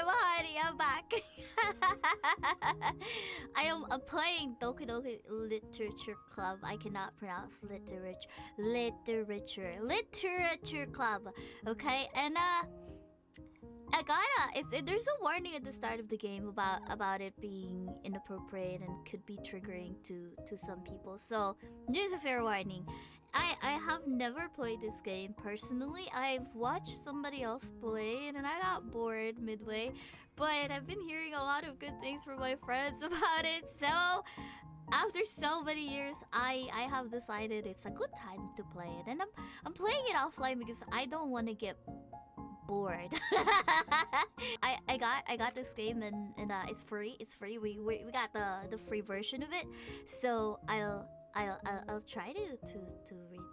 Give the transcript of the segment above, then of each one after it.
I'm HANII, I'm back. I'm playing Doki Doki Literature Club. I cannot pronounce literature club. Okay, and I gotta. There's a warning at the start of the game about it being inappropriate and could be triggering to some people. So there's a fair warning. I have never played this game personally. I've watched somebody else play it and I got bored midway. But I've been hearing a lot of good things from my friends about it. So after so many years, I have decided it's a good time to play it. And I'm playing it offline because I don't want to get bored. I got this game and it's free. It's free. We got the free version of it. So I'll try to read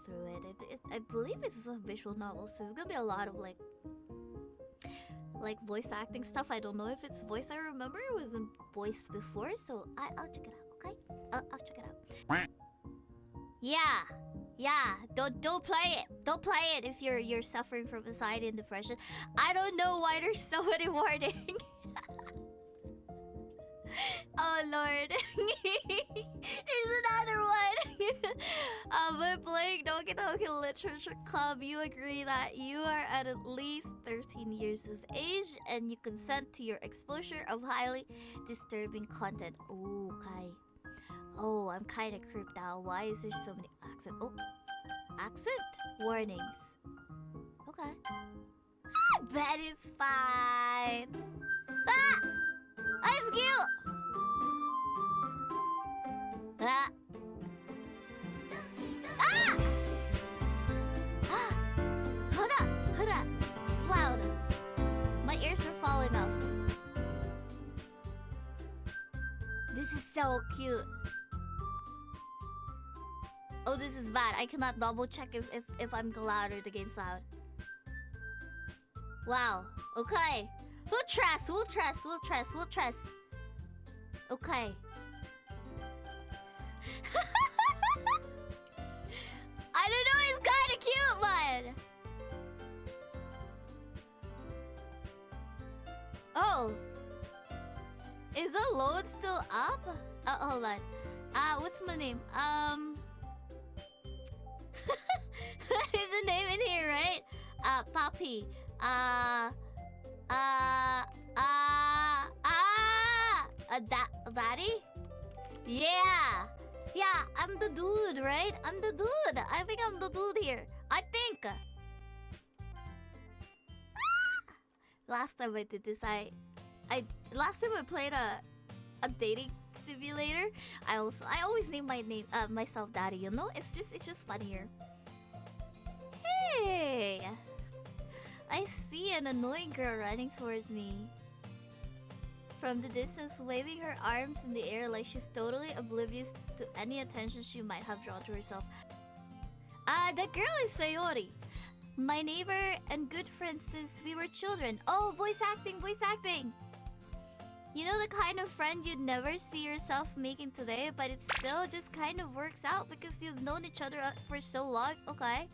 through it. I believe it's a visual novel, so there's gonna be a lot of like voice acting stuff. I don't know if it's voice. I remember it was in voice before, so I'll check it out. Okay, I'll check it out. Yeah. Don't play it. Don't play it if you're suffering from anxiety and depression. I don't know why there's so many warnings. Oh lord. There's another one. When playing Doki Doki Literature Club, you agree that you are at least 13 years of age and you consent to your exposure of highly disturbing content. Ooh, okay. Oh, I'm kind of creeped out. Why is there so many accent? Oh, accent warnings. Okay. I bet it's fine. Ah! It's cute! Ah! Ah! Hold up. It's loud. My ears are falling off. This is so cute. Oh, this is bad. I cannot double check if I'm loud or the game's loud. Wow. Okay. We'll trust. Okay. I don't know, it's kinda cute, man. Oh. Is the load still up? Hold on. What's my name? There's a name in here, right? Papi. Daddy? Yeah, I'm the dude, right? I'm the dude. I think I'm the dude here. I think. Last time I did this, last time I played a dating simulator, I always name myself Daddy. You know, it's just funnier. Hey, I see an annoying girl running towards me. From the distance, waving her arms in the air like she's totally oblivious to any attention she might have drawn to herself. That girl is Sayori. My neighbor and good friend since we were children. Oh, voice acting! You know the kind of friend you'd never see yourself making today, but it still just kind of works out because you've known each other for so long. Okay.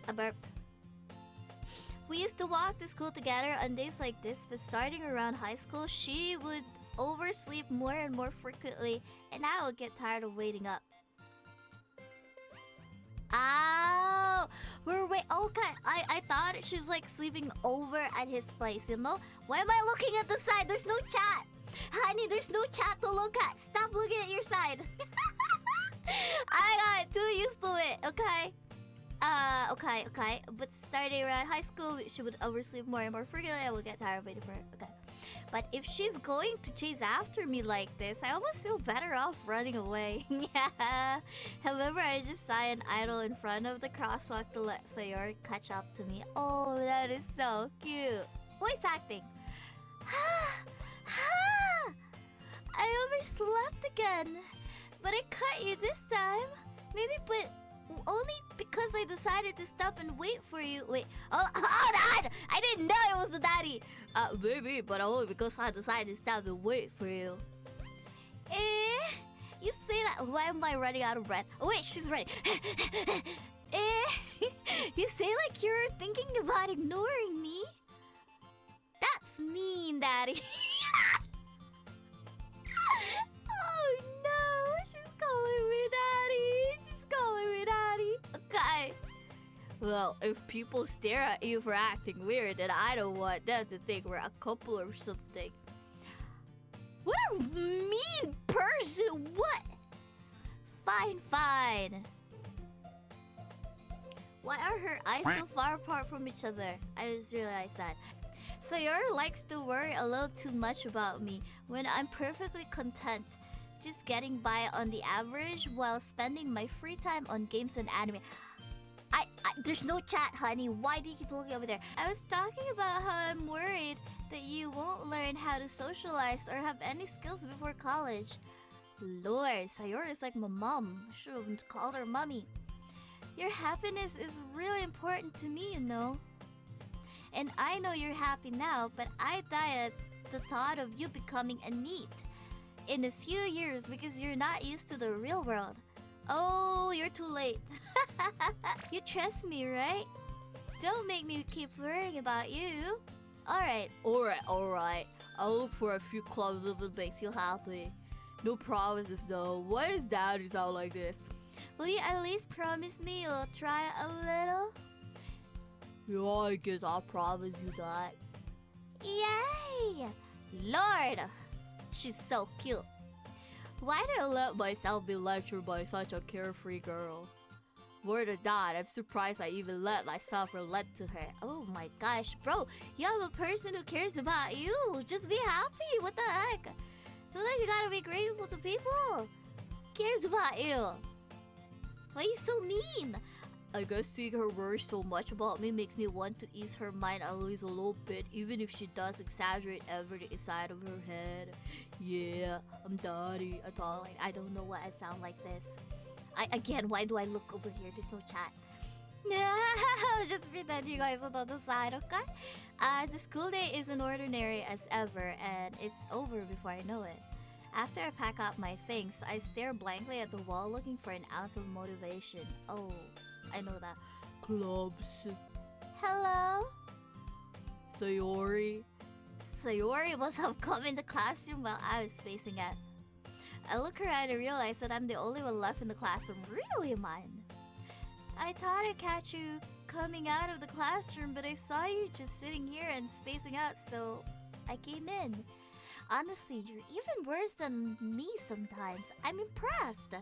A burp. We used to walk to school together on days like this, but starting around high school, she would oversleep more and more frequently, and I would get tired of waiting up. Oh, okay. I thought she was like sleeping over at his place, you know? Why am I looking at the side? There's no chat. Honey, there's no chat to look at. Stop looking at your side. I got too used to it, okay? Okay. But starting around high school, she would oversleep more and more frequently. I would get tired of waiting for her. Okay. But if she's going to chase after me like this, I almost feel better off running away. Yeah. However, I just sigh and idle in front of the crosswalk to let Sayori catch up to me. Oh, that is so cute. Voice acting. I overslept again. But I caught you this time. Maybe, but only because I decided to stop and wait for you. Wait, hold on! I didn't know it was the daddy. Maybe, but only because I decided to stop and wait for you. You say that. Why am I running out of breath? Oh wait, she's ready. You say like you're thinking about ignoring me. mean, Daddy. Oh no, she's calling me Daddy. She's calling me Daddy. Okay. Well, if people stare at you for acting weird, then I don't want them to think we're a couple or something. What a mean person! What? Fine, fine. Why are her eyes so far apart from each other? I just realized that. Sayori likes to worry a little too much about me when I'm perfectly content just getting by on the average while spending my free time on games and anime. There's no chat, honey. Why do you keep looking over there? I was talking about how I'm worried that you won't learn how to socialize or have any skills before college. Lord, Sayori is like my mom. I should have called her mommy. Your happiness is really important to me, you know. And I know you're happy now, but I die at the thought of you becoming a NEET in a few years because you're not used to the real world. Oh, you're too late. You trust me, right? Don't make me keep worrying about you. Alright. I'll look for a few clubs that makes you happy. No promises though. Why is Daddy sound like this? Will you at least promise me you'll try a little? Yeah, I guess I'll promise you that. Yay! Lord! She's so cute. Why did I let myself be lectured by such a carefree girl? More than that, I'm surprised I even let myself relate to her. Oh my gosh, bro, you have a person who cares about you. Just be happy. What the heck? Sometimes you gotta be grateful to people. Cares about you. Why are you so mean? I guess seeing her worry so much about me makes me want to ease her mind at least a little bit, even if she does exaggerate every inside of her head. Yeah, I'm Daddy. I don't know why I sound like this. Again, why do I look over here? There's no chat. Just pretend you guys are on the side, okay? The school day is an ordinary as ever, and it's over before I know it. After I pack up my things, I stare blankly at the wall looking for an ounce of motivation. Oh, I know that. Clubs. Hello? Sayori? Sayori must have come in the classroom while I was spacing out. I look around and realize that I'm the only one left in the classroom. Really, man? I thought I'd catch you coming out of the classroom, but I saw you just sitting here and spacing out, so I came in. Honestly, you're even worse than me sometimes. I'm impressed.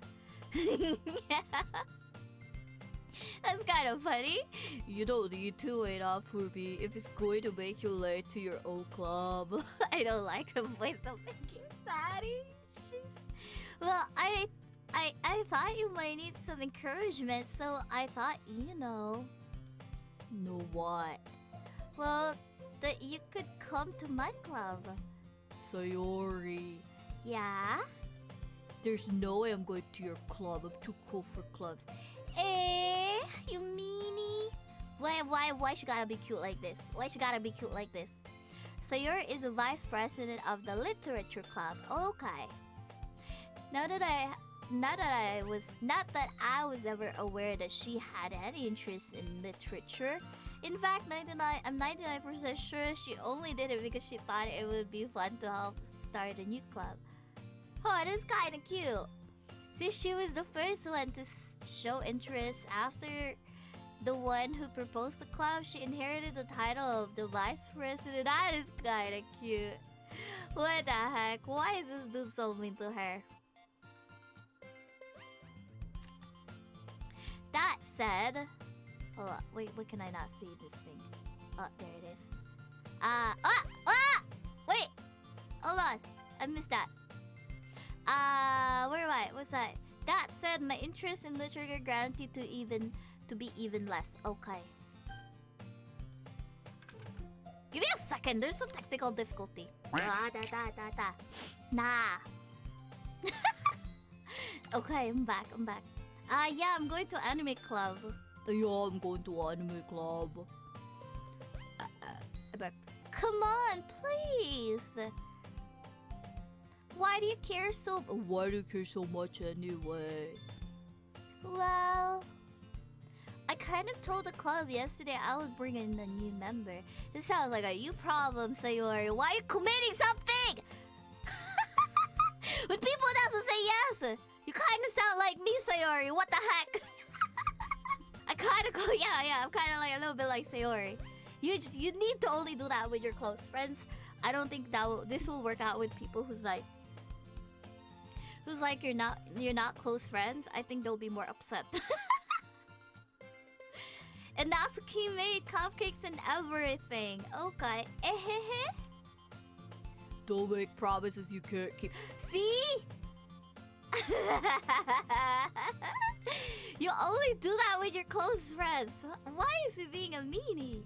That's kind of funny. You don't need to wait up for me if it's going to make you late to your own club. I don't like her voice of making Daddy. Well, I thought you might need some encouragement, so I thought, you know. Know what? Well, that you could come to my club. Sayori. Yeah? There's no way I'm going to your club. I'm too cool for clubs. Eh? You meanie? Why she gotta be cute like this? Why she gotta be cute like this? Sayori is the vice president of the literature club. Okay. Not that I was ever aware that she had any interest in literature. In fact, I'm 99% sure she only did it because she thought it would be fun to help start a new club. Oh, that's kind of cute. See, she was the first one to show interest. After the one who proposed the club, she inherited the title of the vice president. That is kind of cute. What the heck? Why is this dude so mean to her? That said, hold on, wait, what can I not see this thing? Oh, there it is. Wait, hold on, I missed that. Where am I? What's that? That said, my interest in literature guaranteed to be even less. Okay. Give me a second. There's a technical difficulty. Nah. Okay, I'm back. Yeah, I'm going to anime club. Yeah, I'm going to anime club. Come on, please. Why do you care so? Why do you care so much anyway? Well, I kind of told the club yesterday I would bring in a new member. This sounds like a you problem, Sayori. Why are you committing something? When people doesn't say yes, you kind of sound like me, Sayori. What the heck? I kind of go, yeah. I'm kind of like a little bit like Sayori. You need to only do that with your close friends. I don't think this will work out with people who's like you're not close friends. I think they'll be more upset. And Natsuki made cupcakes and everything. Okay. Don't make promises you can't keep. See? You only do that with your close friends. Why is he being a meanie?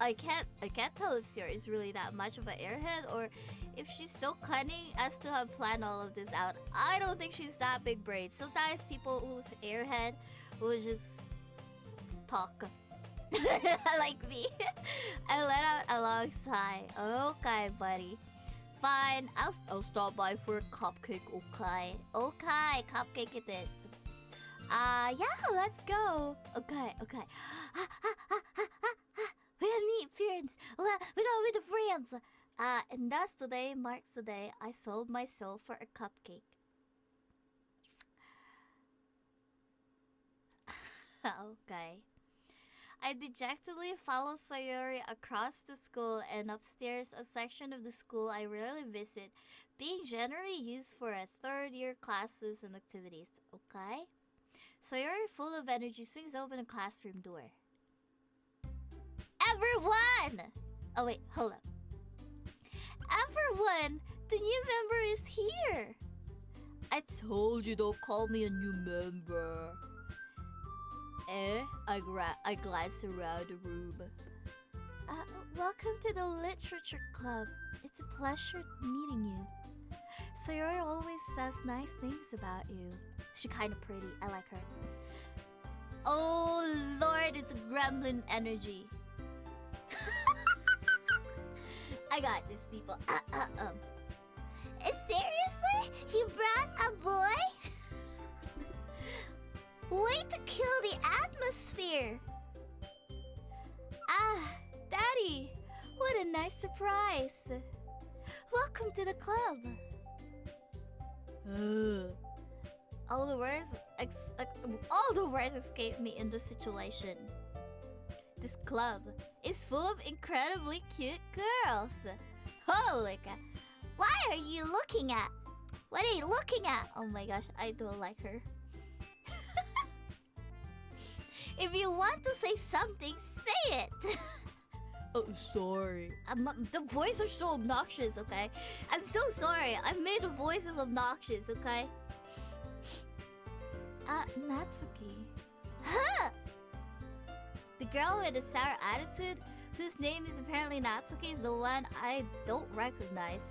I can't tell if Sierra is really that much of an airhead or if she's so cunning as to have planned all of this out. I don't think she's that big brain. Sometimes people who's airhead will just talk like me. I let out a long sigh. Okay, buddy. Fine, I'll stop by for a cupcake. Okay, cupcake it is. Yeah, let's go. Okay. We meet friends. We go with the friends. And thus today marks the day I sold my soul for a cupcake. Okay. I dejectedly follow Sayori across the school and upstairs, a section of the school I rarely visit, being generally used for a third-year classes and activities. Okay? Sayori, full of energy, swings open a classroom door. Everyone! Oh wait, hold up. Everyone! The new member is here! I told you don't call me a new member. I glance around the room. Welcome to the Literature Club. It's a pleasure meeting you. Sayori always says nice things about you. She's kind of pretty. I like her. Oh Lord, it's a gremlin energy. I got this, people. Seriously? You brought a boy? Way to kill the atmosphere! Daddy! What a nice surprise! Welcome to the club! All the words escape me in this situation. This club is full of incredibly cute girls. Holy cow! What are you looking at? What are you looking at? Oh my gosh, I don't like her. If you want to say something, say it! Oh, sorry. The voices are so obnoxious, okay? I'm so sorry. I made the voices obnoxious, okay? Natsuki. Huh! The girl with the sour attitude, whose name is apparently Natsuki, is the one I don't recognize.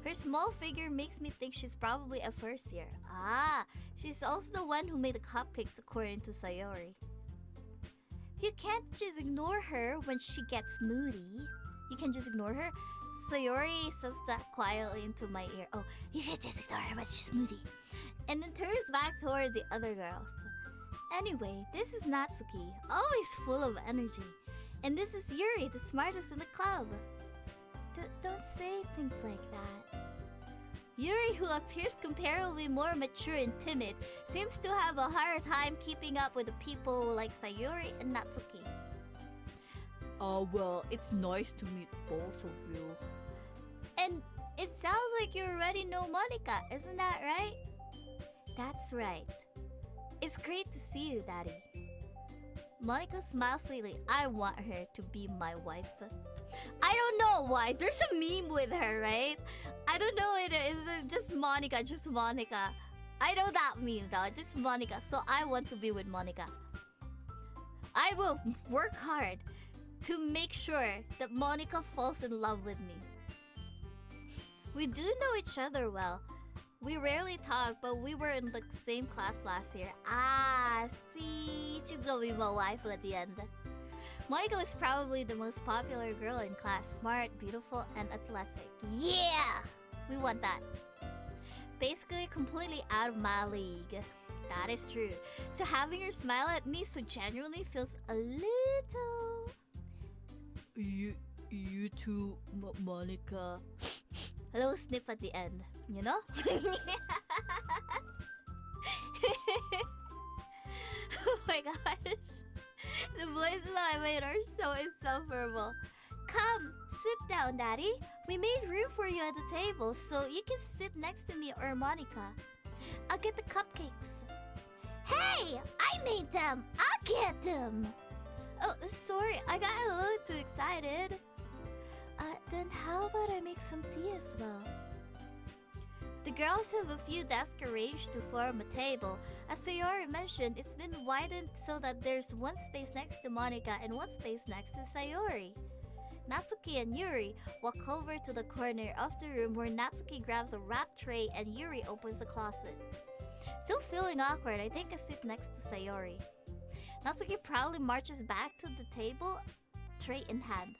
Her small figure makes me think she's probably a first year. She's also the one who made the cupcakes according to Sayori. You can't just ignore her when she gets moody. You can just ignore her? Sayori says that quietly into my ear. Oh, you can just ignore her when she's moody. And then turns back towards the other girls. Anyway, this is Natsuki, always full of energy. And this is Yuri, the smartest in the club. Don't say things like that. Yuri, who appears comparably more mature and timid, seems to have a harder time keeping up with the people like Sayori and Natsuki. Well, it's nice to meet both of you. And it sounds like you already know Monica, isn't that right? That's right. It's great to see you, Daddy. Monica smiles sweetly. I want her to be my wife. I don't know why. There's a meme with her, right? I don't know it is just Monica, I know that meme though, just Monica. So I want to be with Monica. I will work hard to make sure that Monica falls in love with me. We do know each other well. We rarely talk, but we were in the same class last year. See, she's gonna be my wife at the end. Monica was probably the most popular girl in class. Smart, beautiful, and athletic. Yeah! We want that. Basically, completely out of my league. That is true. So having her smile at me so genuinely feels a little... You too, Monica. A little sniff at the end, you know? Oh my gosh. The voices I made are so insufferable. Come, sit down, Daddy. We made room for you at the table, so you can sit next to me or Monica. I'll get the cupcakes. Hey! I made them! I'll get them! Oh, sorry, I got a little too excited. Then how about I make some tea as well? The girls have a few desks arranged to form a table. As Sayori mentioned, it's been widened so that there's one space next to Monica and one space next to Sayori. Natsuki and Yuri walk over to the corner of the room where Natsuki grabs a wrap tray and Yuri opens the closet. Still feeling awkward, I take a seat next to Sayori. Natsuki proudly marches back to the table, tray in hand.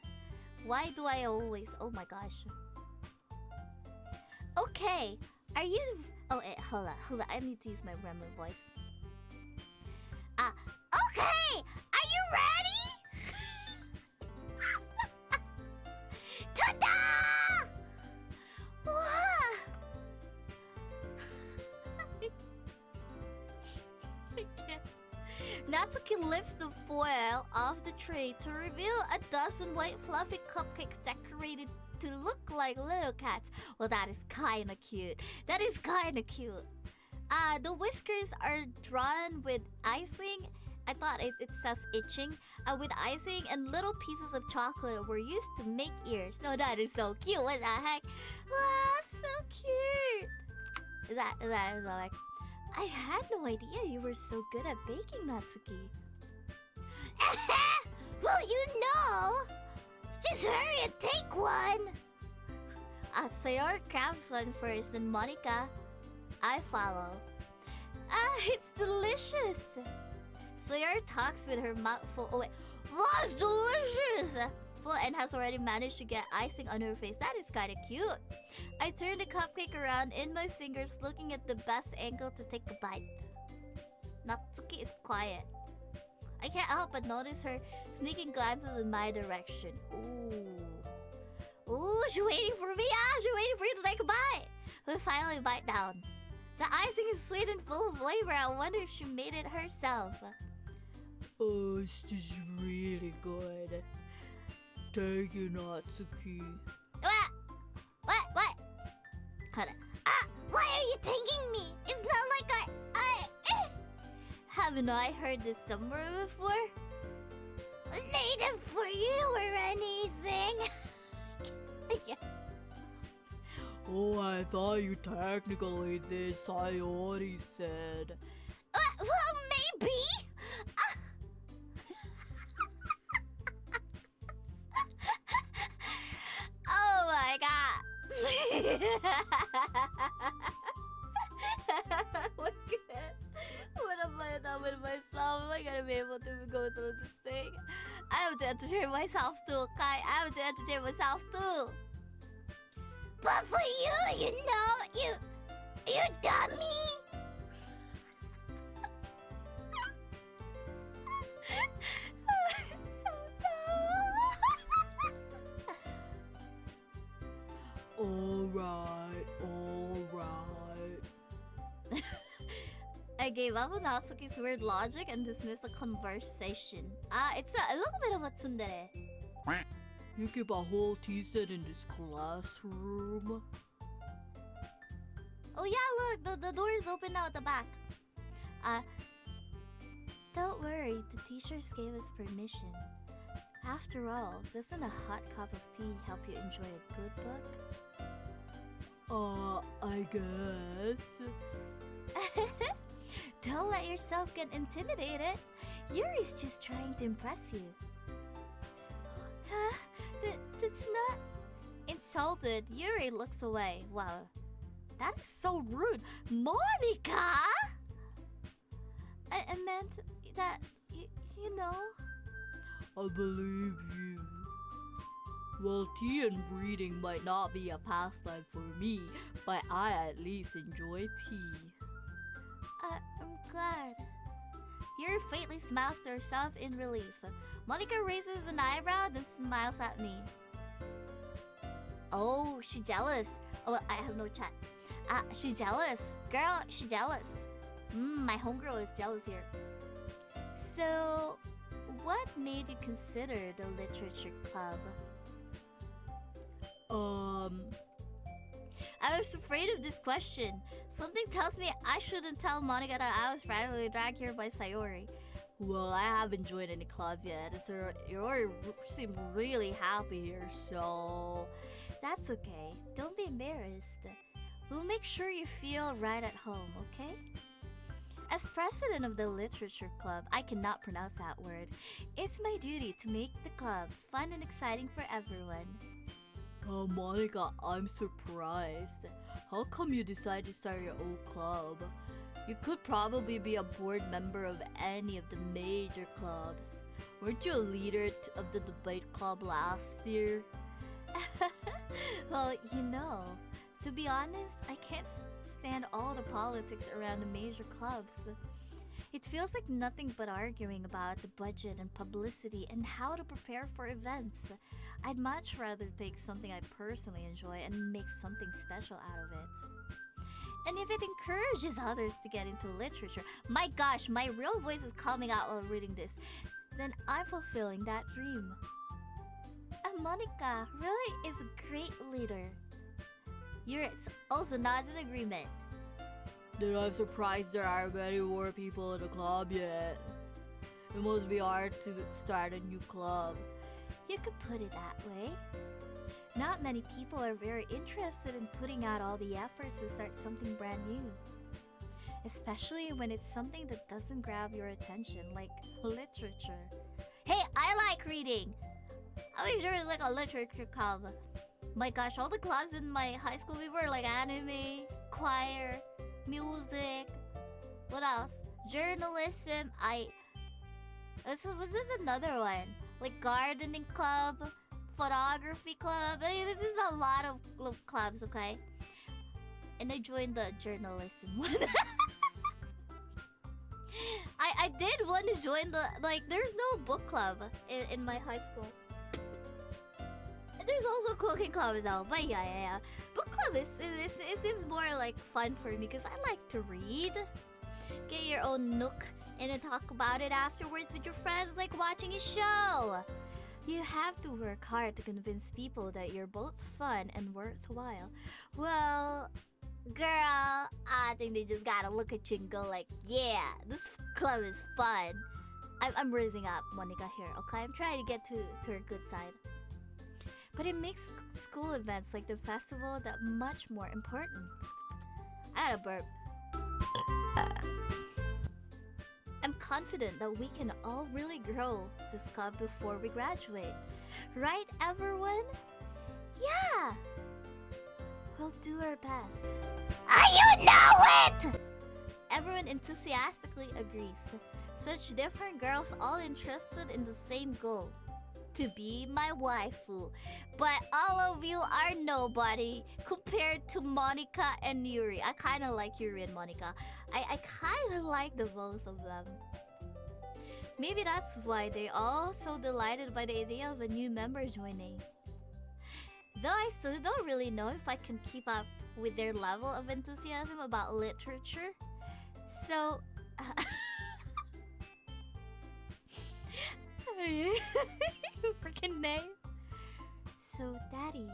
Why do I always... Oh my gosh. Okay, are you... Oh, hold on. I need to use my Bremen voice. Okay! Are you ready? Ta-da! Wow! I can't. Natsuki lifts the foil off the tray to reveal a dozen white fluffy cupcakes decorated to look like little cats. Well, that is kinda cute. The whiskers are drawn with icing. I thought it says itching. With icing and little pieces of chocolate were used to make ears. So that is so cute. What the heck? Wow, so cute. Is that like... I had no idea you were so good at baking, Natsuki. Well, you know! Just hurry and take one! Sayori grabs one first, and Monica, I follow. It's delicious! Sayori talks with her mouth full. Oh wait, what's delicious? Full and has already managed to get icing on her face. That is kinda cute. I turn the cupcake around in my fingers, looking at the best angle to take a bite. Natsuki is quiet. I can't help but notice her sneaking glances in my direction. Ooh, she's waiting for me. She's waiting for you to take a bite. We finally bite down. The icing is sweet and full of flavor. I wonder if she made it herself. Oh, this is really good. Thank you, Natsuki. What? Hold on. Why are you thanking me? It's not like Haven't I heard this somewhere before? Native for you or anything? Oh, I thought you technically did, Sayori said. Well, maybe. Oh my god. What have I done with myself? Am I gonna be able to go through this thing? I have to entertain myself too, Kai. I have to entertain myself too. But for you, you dummy. So dumb. Alright. I gave up on Natsuki's weird logic and dismissed the conversation. It's a little bit of a tsundere. You keep a whole tea set in this classroom? Oh yeah, look, the door is open now at the back. Don't worry, the teachers gave us permission. After all, doesn't a hot cup of tea help you enjoy a good book? I guess. Don't let yourself get intimidated. Yuri's just trying to impress you. That's not... Insulted, Yuri looks away. Wow, that is so rude. Monica! I meant that, you know... I believe you. Well, tea and reading might not be a pastime for me, but I at least enjoy tea. glad. Yuri faintly smiles to herself in relief. Monica raises an eyebrow, then smiles at me. Oh, she jealous. Oh, I have no chat. She jealous. Girl, she jealous. My homegirl is jealous here. So, what made you consider the literature club? I was afraid of this question. Something tells me I shouldn't tell Monica that I was randomly dragged here by Sayori. Well, I haven't joined any clubs yet, so you seem really happy here, so... That's okay. Don't be embarrassed. We'll make sure you feel right at home, okay? As president of the literature club, I cannot pronounce that word. It's my duty to make the club fun and exciting for everyone. Monica, I'm surprised. How come you decided to start your own club? You could probably be a board member of any of the major clubs. Weren't you a leader of the debate club last year? Well, you know, to be honest, I can't stand all the politics around the major clubs. It feels like nothing but arguing about the budget and publicity and how to prepare for events. I'd much rather take something I personally enjoy and make something special out of it. And if it encourages others to get into literature, my gosh, my real voice is coming out while reading this, then I'm fulfilling that dream. Monica really is a great leader. Yuri also nods in agreement. Then I'm surprised there aren't many more people in the club yet. It must be hard to start a new club. You could put it that way. Not many people are very interested in putting out all the efforts to start something brand new. Especially when it's something that doesn't grab your attention, like literature. Hey, I like reading! I wish there was like a literature club. My gosh, all the clubs in my high school we were like anime, choir, music, what else? Journalism. This is another one. Like gardening club, photography club. I mean, this is a lot of clubs, okay? And I joined the journalism one. I did want to join the, like, there's no book club in my high school. There's also cooking club though, but yeah. Book club it seems more like fun for me because I like to read. Get your own nook and then talk about it afterwards with your friends, like watching a show. You have to work hard to convince people that you're both fun and worthwhile. Well, girl, I think they just gotta look at you and go like, yeah, this club is fun. I'm raising up Monica here, okay? I'm trying to get to her good side. But it makes school events like the festival that much more important. I had a burp. I'm confident that we can all really grow this club before we graduate. Right, everyone? Yeah! We'll do our best. You know it! Everyone enthusiastically agrees. Such different girls all interested in the same goal. To be my waifu. But all of you are nobody compared to Monica and Yuri. I kind of like Yuri and Monica. I kind of like the both of them. Maybe that's why they're all so delighted by the idea of a new member joining. Though I still don't really know if I can keep up with their level of enthusiasm about literature. So... freaking name. So, Daddy,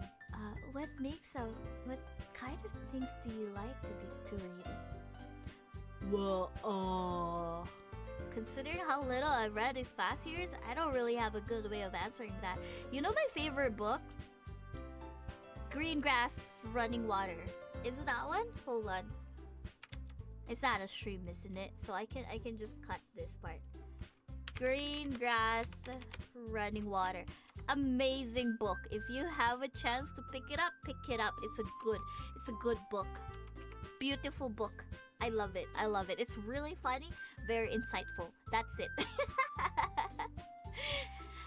what kind of things do you like to read? Well, considering how little I've read these past years, I don't really have a good way of answering that. You know my favorite book? Green Grass, Running Water. Is it that one? Hold on. It's not a stream, isn't it? So I can just cut this part. Green Grass, Running Water. Amazing book. If you have a chance to pick it up, pick it up. It's a good book. Beautiful book. I love it. It's really funny, very insightful. That's it.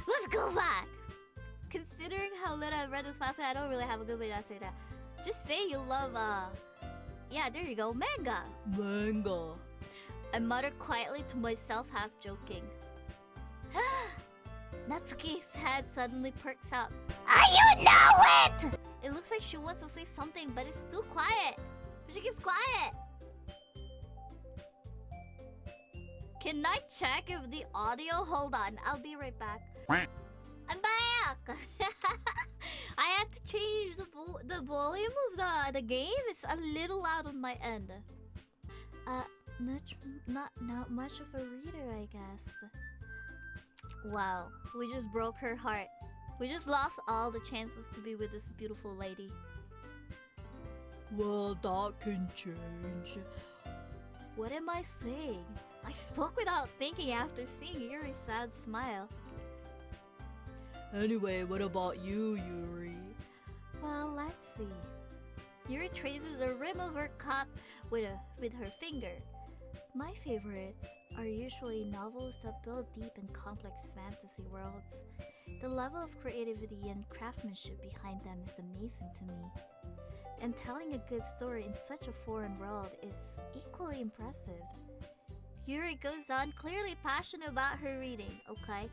Let's go back. Considering how little I've read this past, I don't really have a good way to answer that. Just say you love yeah, there you go, manga. I mutter quietly to myself, half joking. Natsuki's head suddenly perks up. You know it! It looks like she wants to say something, but it's still quiet. But she keeps quiet. Can I check if the audio? Hold on, I'll be right back. I'm back! I had to change the volume of the game. It's a little loud on my end. Not much of a reader, I guess. Wow, we just broke her heart. We just lost all the chances to be with this beautiful lady. Well, that can change. What am I saying? I spoke without thinking after seeing Yuri's sad smile. Anyway, what about you, Yuri? Well, let's see. Yuri traces the rim of her cup with her finger. My favorites are usually novels that build deep and complex fantasy worlds. The level of creativity and craftsmanship behind them is amazing to me. And telling a good story in such a foreign world is equally impressive. Yuri goes on, clearly passionate about her reading, okay?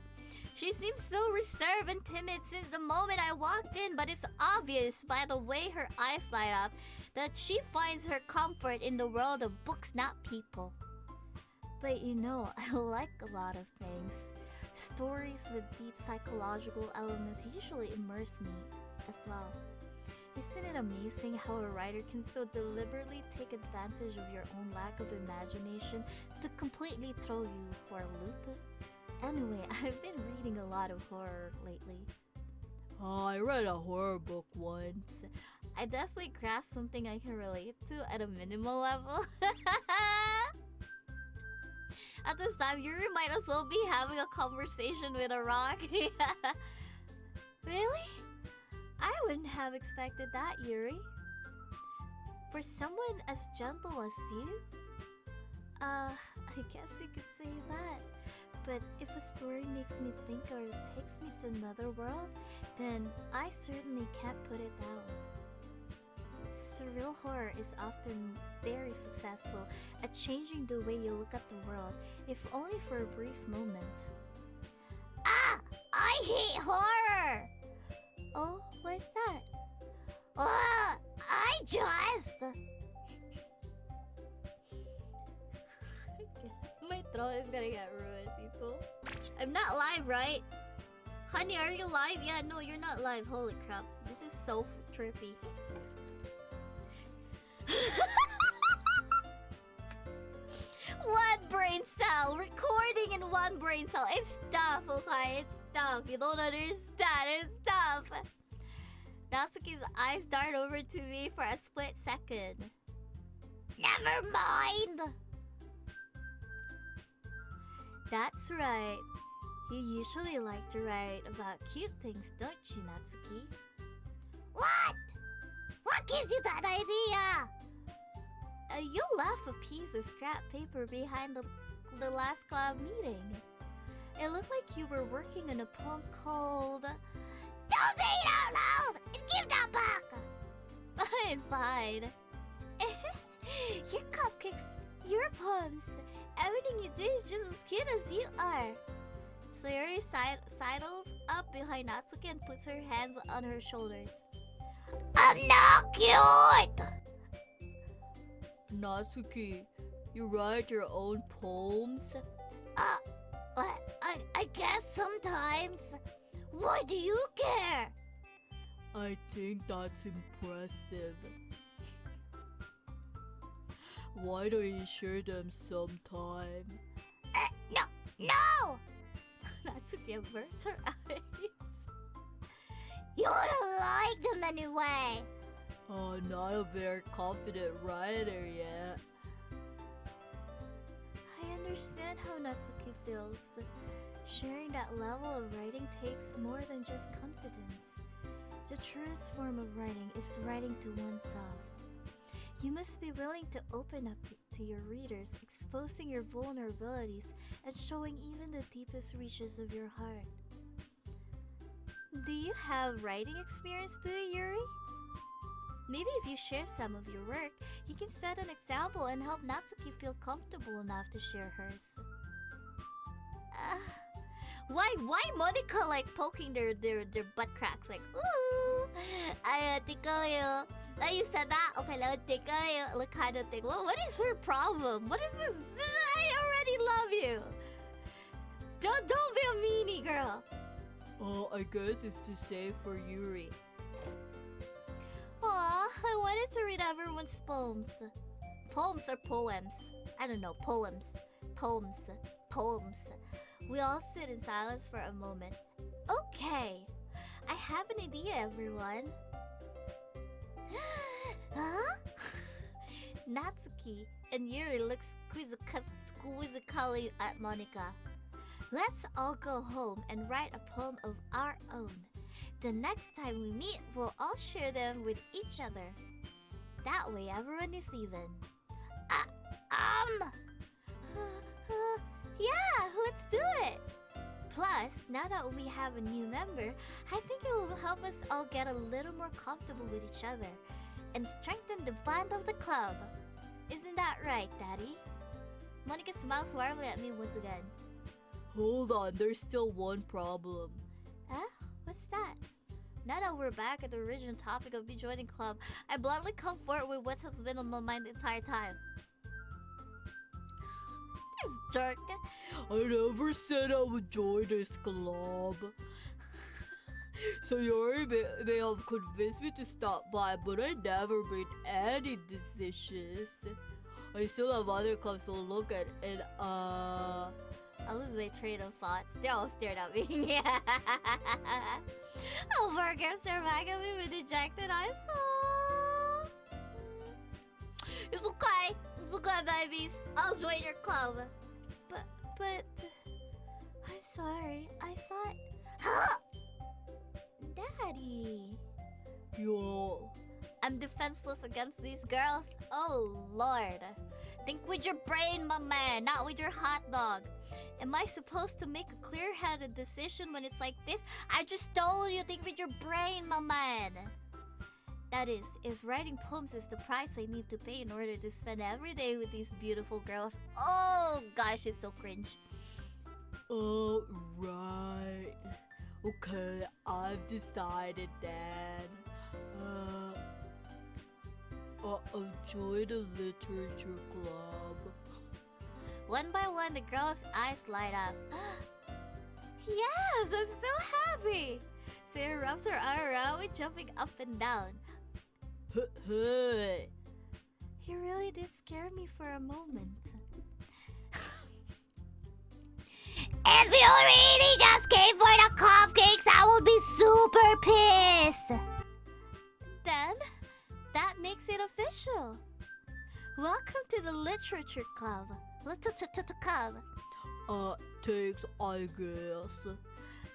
She seems so reserved and timid since the moment I walked in, but it's obvious by the way her eyes light up that she finds her comfort in the world of books, not people. But you know, I like a lot of things. Stories with deep psychological elements usually immerse me as well. Isn't it amazing how a writer can so deliberately take advantage of your own lack of imagination to completely throw you for a loop? Anyway, I've been reading a lot of horror lately. I read a horror book once. I desperately grasp something I can relate to at a minimal level. At this time, Yuri might as well be having a conversation with a rock. Really? I wouldn't have expected that, Yuri. For someone as gentle as you? I guess you could say that. But if a story makes me think or takes me to another world, then I certainly can't put it down. Surreal horror is often very successful at changing the way you look at the world, if only for a brief moment. I hate horror! Oh, what's that? I just... My throat is gonna get ruined, people. I'm not live, right? Honey, are you live? Yeah, no, you're not live. Holy crap. This is so trippy. One brain cell! Recording in one brain cell. It's tough, okay? It's tough. You don't understand. It's tough. Natsuki's eyes dart over to me for a split second. Never mind! That's right. You usually like to write about cute things, don't you, Natsuki? What? What gives you that idea? You left a piece of scrap paper behind the last club meeting. It looked like you were working on a poem called... Don't say it out loud! And give that back! Fine, fine. Your cupcakes, your poems, everything you do is just as cute as you are. Sayori sidles up behind Natsuki and puts her hands on her shoulders. I'm not cute! Natsuki, you write your own poems? I guess sometimes. Why do you care? I think that's impressive. Why don't you share them sometime? No! Natsuki averts her eyes. You wouldn't like them anyway. Not a very confident writer yet. I understand how Natsuki feels. Sharing that level of writing takes more than just confidence. The truest form of writing is writing to oneself. You must be willing to open up to your readers, exposing your vulnerabilities and showing even the deepest reaches of your heart. Do you have writing experience too, Yuri? Maybe if you share some of your work, you can set an example and help Natsuki feel comfortable enough to share hers. Why Monica like poking their butt cracks like, ooh, I tickle you. Oh, you said that? Okay, let me tickle you. Like kind of thing. Well, what is her problem? What is this? I already love you. Don't be a meanie girl. Oh, I guess it's to say for Yuri. Aw, I wanted to read everyone's poems. Poems or poems? I don't know. Poems. We all sit in silence for a moment. Okay, I have an idea, everyone. Huh? Natsuki and Yuri look quizzically at Monica. Let's all go home and write a poem of our own. The next time we meet, we'll all share them with each other. That way, everyone is even. Yeah, let's do it! Plus, now that we have a new member, I think it will help us all get a little more comfortable with each other and strengthen the bond of the club. Isn't that right, Daddy? Monica smiles warmly at me once again. Hold on, there's still one problem. Huh? What's that? Now that we're back at the original topic of me joining club, I bluntly come forward with what has been on my mind the entire time. This jerk. I never said I would join this club. So Yuri may have convinced me to stop by, but I never made any decisions. I still have other clubs to look at, and I lose my train of thoughts. They're all staring at me. Oh, poor girl surviving me with dejected eyes. It's okay. It's okay, babies. I'll join your club. But I'm sorry. I thought. Daddy. yo. I'm defenseless against these girls. Oh, Lord. Think with your brain, my man, not with your hot dog. Am I supposed to make a clear-headed decision when it's like this? I just told you, think with your brain, my man. That is, if writing poems is the price I need to pay in order to spend every day with these beautiful girls. Oh, gosh, it's so cringe. Oh, right. Okay, I've decided then. I'll join a literature club. One by one, the girl's eyes light up. Yes, I'm so happy. Sarah rubs her arm around me, jumping up and down. Hey. He really did scare me for a moment. If you really just came for the cupcakes, I will be super pissed. Then, that makes it official. Welcome to the Literature Club. Club. Thanks, I guess.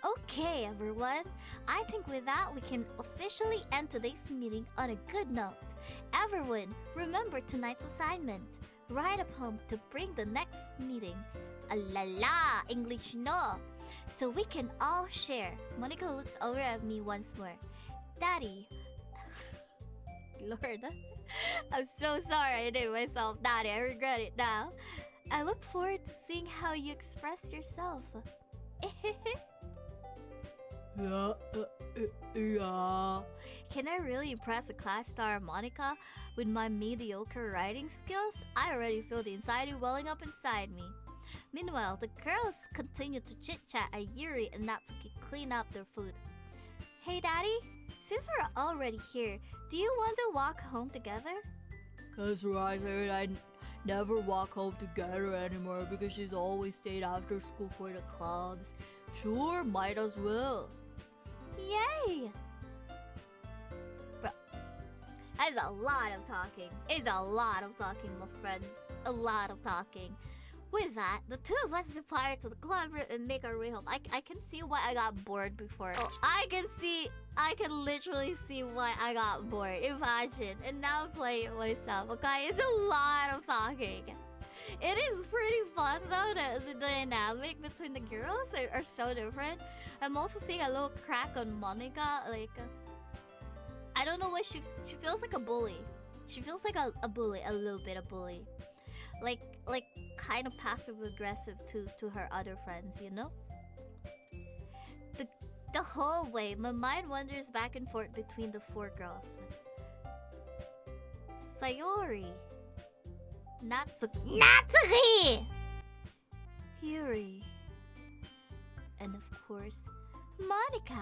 Okay, everyone. I think with that, we can officially end today's meeting on a good note. Everyone, remember tonight's assignment. Write a poem to bring the next meeting. La la, English no. So we can all share. Monica looks over at me once more. Daddy. Lord, I'm so sorry I named myself Daddy. I regret it now. I look forward to seeing how you express yourself. Yeah. Can I really impress a class star Monica with my mediocre writing skills? I already feel the anxiety welling up inside me. Meanwhile, the girls continue to chit-chat as Yuri and Natsuki clean up their food. Hey, Daddy, since we're already here, do you want to walk home together? That's right, I never walk home together anymore because she's always stayed after school for the clubs. Sure, might as well. Yay! Bro, that's a lot of talking. It's a lot of talking, my friends. A lot of talking. With that, the two of us depart to the club room and make our way home. I can see why I got bored before. Oh, I can literally see why I got bored. Imagine. And now I'm playing it myself, okay? It's a lot of talking. It is pretty fun though. The dynamic between the girls are so different. I'm also seeing a little crack on Monica. Like, I I don't know why she feels like a bully. She feels like a bully, a little bit a bully. Like kind of passive aggressive to her other friends, you know? The whole way, my mind wanders back and forth between the four girls. Sayori, Natsuki, Yuri, and of course, Monica.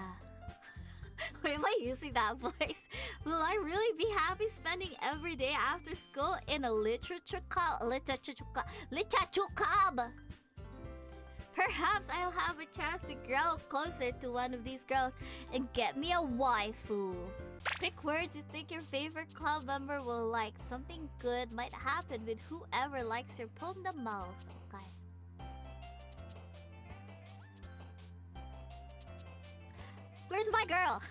Why am I using that voice? Will I really be happy spending every day after school in a literature club? Perhaps I'll have a chance to grow closer to one of these girls and get me a waifu. Pick words you think your favorite club member will like. Something good might happen with whoever likes your poem the most. Okay. Where's my girl?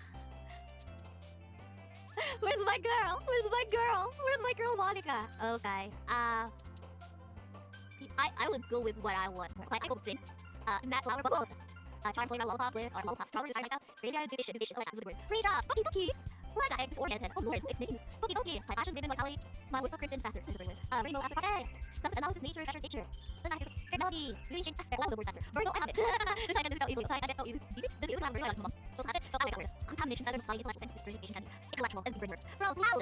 Where's my girl? Where's my girl? Where's my girl Monica? Okay. I would go with what I want. Like I go sing. Matt Flower Bubbles. Charm Flavor Lollipop with or Lollipop Strawberry like that. Graveyard Division. Like that's the word. Free jobs. Doki. What guy disoriented? Oh lord, it's making Doki. Like passion, vivid mortality. Smile with crimson faster. This is the word. Rainbow after cafe. Substance analysis nature better nature. Then I have scared melody. Really change aspect. The word faster. Virgo I have it. This I can discount easily. I get easy. This is one Virgo I like mom. So that's it. So I like word. Contamination feather flying like offensive presentation candy. Intellectual as the word. Bro, loud.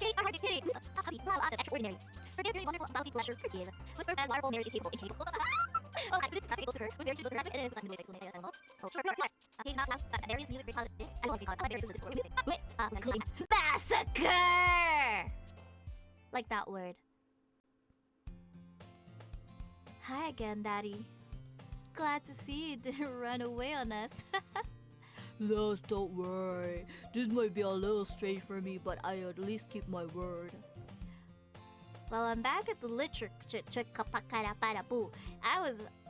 Kate, our heart kitty. Happy, loud, asset, extraordinary. Forgive your wonderful, bouncy pleasure. Forgive. Whisper bad, waterful, marriage, incapable, incapable. Oh, I did it. That's close to her. Who's there? She goes around and it's like the way they say animal. Oh, sure. Okay, now, various music, great college. I like it. I like various music. Wait, massacre! Like that word. Hi again, Daddy. Glad to see you didn't run away on us. No, don't worry. This might be a little strange for me, but I at least keep my word. Well, I'm back at the literature.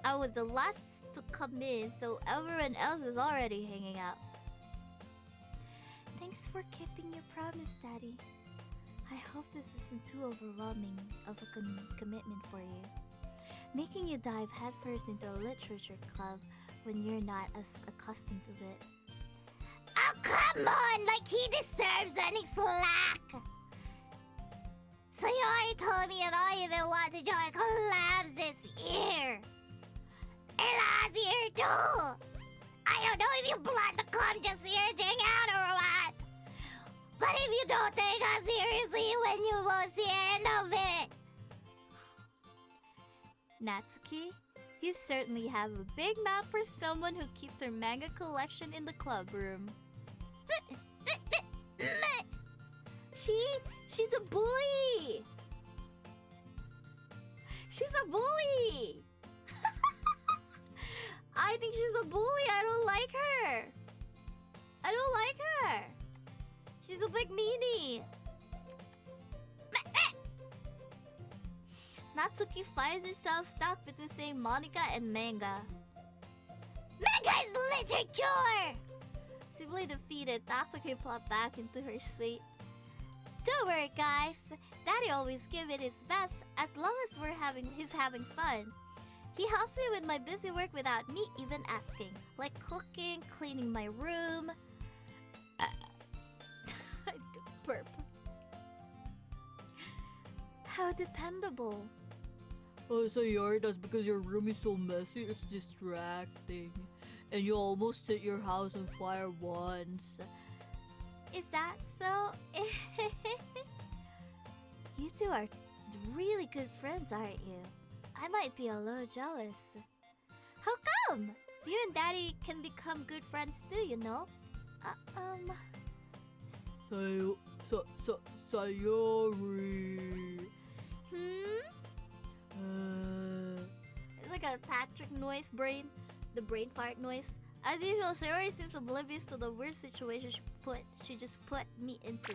I was the last to come in, so everyone else is already hanging out. Thanks for keeping your promise, Daddy. I hope this isn't too overwhelming of a commitment for you. Making you dive headfirst into a literature club when you're not as accustomed to it. Oh, come on! Like he deserves any slack! So you already told me you don't even want to join collabs this year. And last year too. I don't know if you plan to come just here to hang out or what. But if you don't take us seriously, when you won't see the end of it. Natsuki, you certainly have a big mouth for someone who keeps her manga collection in the club room. She's a bully! She's a bully! I think she's a bully. I don't like her. I don't like her. She's a big meanie. Natsuki finds herself stuck between saying Monica and manga. Manga is literature! Simply defeated, Natsuki plopped back into her seat. Don't worry, guys. Daddy always gives it his best as long as he's having fun. He helps me with my busy work without me even asking, like cooking, cleaning my room. Burp. How dependable. Oh, so that's because your room is so messy, it's distracting. And you almost set your house on fire once. Is that so? You two are really good friends, aren't you? I might be a little jealous. How come? You and Daddy can become good friends too, you know? Sayori. It's like a Patrick noise brain. The brain fart noise. As usual, Sayori seems oblivious to the weird situation she just put me into.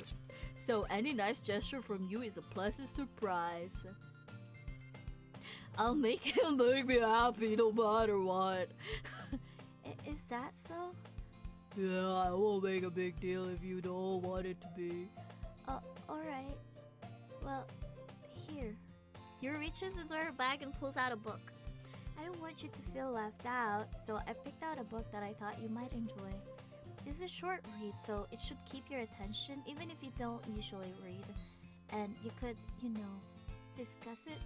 So any nice gesture from you is a pleasant surprise. I'll make me happy no matter what. Is that so? Yeah, I won't make a big deal if you don't want it to be. Alright. Well, here. Yuri reaches into her bag and pulls out a book. I don't want you to feel left out, so I picked out a book that I thought you might enjoy. this is a short read, so it should keep your attention even if you don't usually read. And you could, discuss it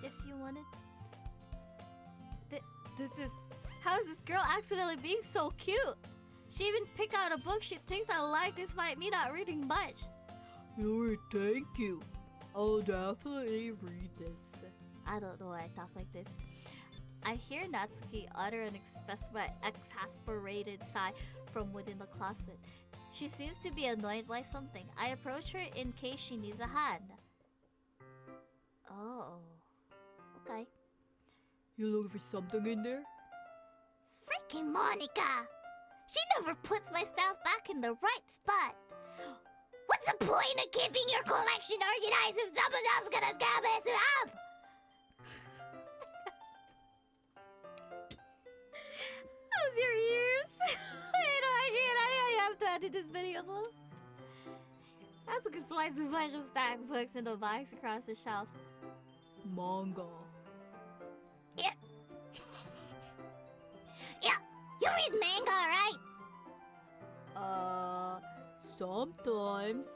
if you wanted. This is... How is this girl accidentally being so cute? She even picked out a book she thinks I like despite me not reading much. Yuri, thank you. I'll definitely read this. I don't know why I talk like this. I hear Natsuki utter an exasperated sigh from within the closet. She seems to be annoyed by something. I approach her in case she needs a hand. Oh. Okay. You looking for something in there? Freaking Monica! She never puts my stuff back in the right spot. What's the point of keeping your collection organized if someone else is gonna mess it up? How's your ears? I have to edit this video, so I took a slice of bunch of stacked books in the box across the shelf. Manga. Yeah. Yeah, you read manga, right? Sometimes.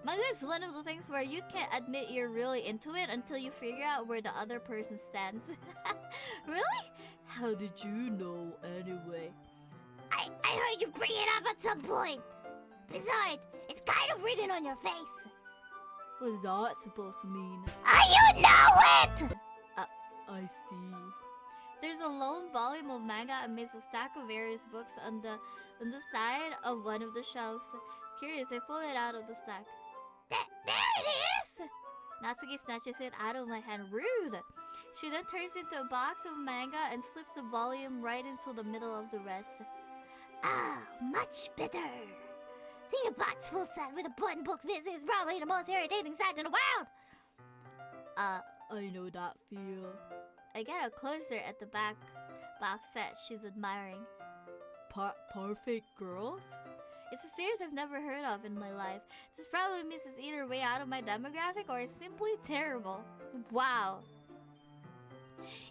Manga is one of the things where you can't admit you're really into it until you figure out where the other person stands. Really? How did you know anyway? I heard you bring it up at some point. Besides, it's kind of written on your face. What's that supposed to mean? You know it! I see. There's a lone volume of manga amidst a stack of various books on the side of one of the shelves. Curious, I pull it out of the stack. There it is! Natsuki snatches it out of my hand. Rude! She then turns into a box of manga and slips the volume right into the middle of the rest. Ah, much better. Seeing a box full set with important books missing is probably the most irritating sight in the world. I know that feel. I get a closer at the back box set she's admiring. Perfect girls? It's a series I've never heard of in my life. This probably means it's either way out of my demographic or it's simply terrible. Wow.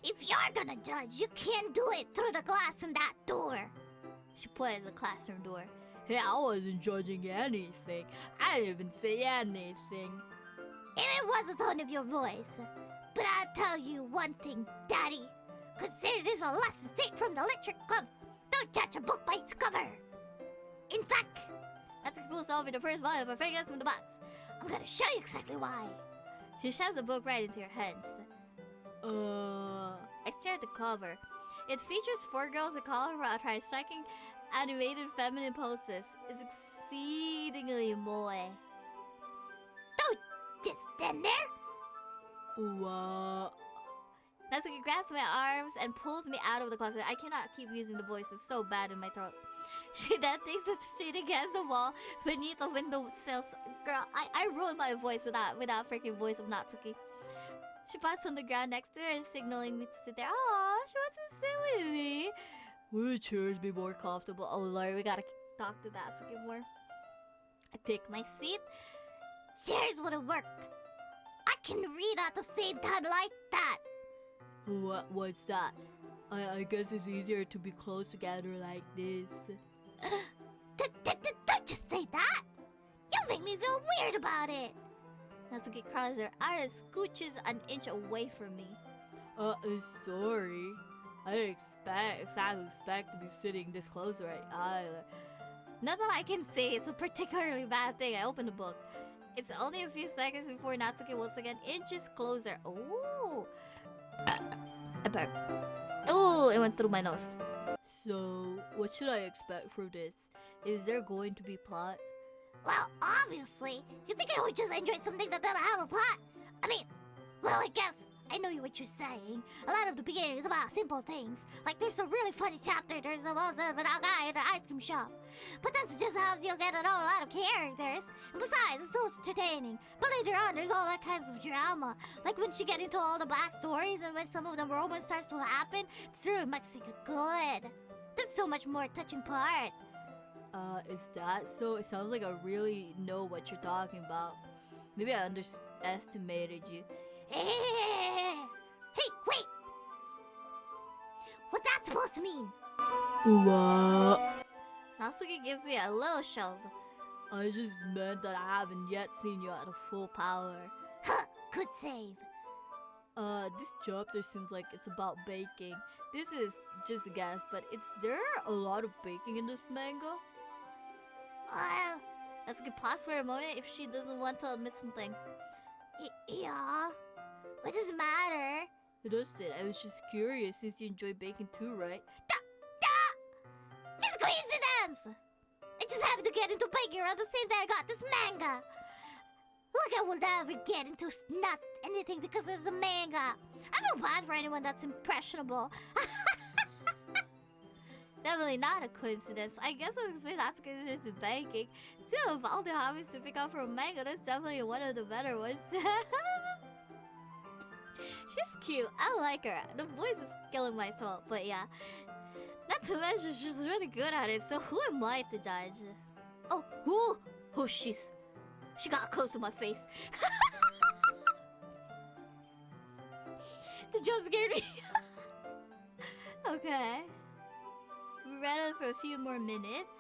If you're gonna judge, you can't do it through the glass in that door. She pointed at the classroom door. Hey, I wasn't judging anything. I didn't even say anything. It was the tone of your voice. But I'll tell you one thing, Daddy. Consider this a lesson straight from the Literature Club. Don't judge a book by its cover. In fact, that's pulls over the first volume of Fingers from the box. I'm gonna show you exactly why. She shoves the book right into your hands. I stare at the cover. It features 4 girls in Colorado trying striking animated feminine poses. It's exceedingly moe. Don't just stand there. What? Natsuki grabs my arms and pulls me out of the closet. I cannot keep using the voice. It's so bad in my throat. She then takes it straight against the wall beneath the window sills. Girl, I ruined my voice without freaking voice of Natsuki. She pats on the ground next to her, signaling me to sit there. Aw, she wants to sit with me. Would the chairs be more comfortable? Oh Lord, we gotta talk to Natsuki more. I take my seat. Chairs wouldn't work. I can read at the same time like that. What's that? I guess it's easier to be close together like this. Don't just say that. You make me feel weird about it. Natsuki crosses her arm and scooches an inch away from me. Sorry. I didn't exactly expect to be sitting this close right either. Not that I can say it's a particularly bad thing. I open the book. It's only a few seconds before Natsuki once again inches closer. Ooh. I burped. Ooh, it went through my nose. So, what should I expect from this? Is there going to be plot? Well, obviously. You think I would just enjoy something that doesn't have a plot? I mean, well, I guess I know what you're saying. A lot of the beginning is about simple things. Like there's a really funny chapter, there's a guy in an ice cream shop. But that's just how you'll get to know a lot of characters. And besides, it's so entertaining. But later on, there's all that kinds of drama. Like when she get into all the backstories and when some of the romance starts to happen, it's really makes it good. That's so much more touching part. Is that so? It sounds like I really know what you're talking about. Maybe I underestimated you. Hey, wait! What's that supposed to mean? What? Natsuki gives me a little shove. I just meant that I haven't yet seen you at a full power. Huh, good save. This chapter seems like it's about baking. This is just a guess, but there a lot of baking in this manga? Natsuki pause for a moment if she doesn't want to admit something. Yeah? What does it matter? It doesn't. I was just curious since you enjoy baking too, right? Just coincidence! I just happened to get into baking around the same day I got this manga. Like I will never get into anything because it's a manga. I feel bad for anyone that's impressionable. Definitely not a coincidence. I guess it's with Natsuki into baking. Still, of all the hobbies to pick up from manga, that's definitely one of the better ones. She's cute. I like her. The voice is killing my throat, but yeah. Not to mention, she's really good at it, so who am I to judge? Oh, who? Oh, she got close to my face. The jump scared me. Okay. We read it for a few more minutes,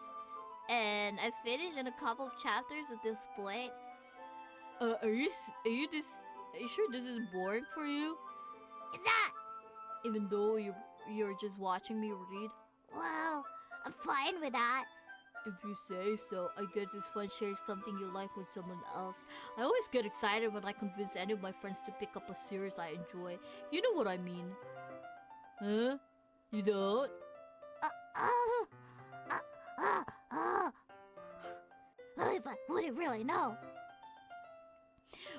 and I finished in a couple of chapters at this point. Are you sure this is boring for you? Is that? Even though you're just watching me read? Well, I'm fine with that. If you say so, I guess it's fun sharing something you like with someone else. I always get excited when I convince any of my friends to pick up a series I enjoy. You know what I mean. Huh? You don't? Well, if I wouldn't really know.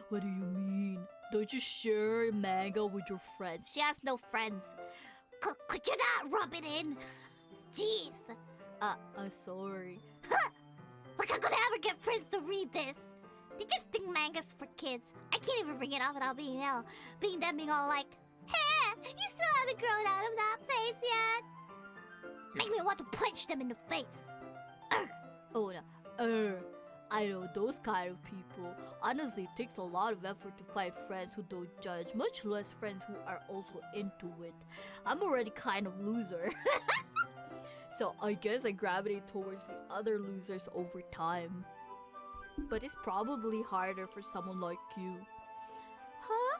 What do you mean? Don't you share manga with your friends? She has no friends. Could you not rub it in? Jeez. I'm sorry. Like I'm gonna ever get friends to read this. They just think manga's for kids. I can't even bring it up without being all like, hey, you still haven't grown out of that face yet. Make me want to punch them in the face. Oh no. I know those kind of people. Honestly, it takes a lot of effort to find friends who don't judge, much less friends who are also into it. I'm already kind of loser. So I guess I gravitate towards the other losers over time. But it's probably harder for someone like you. Huh?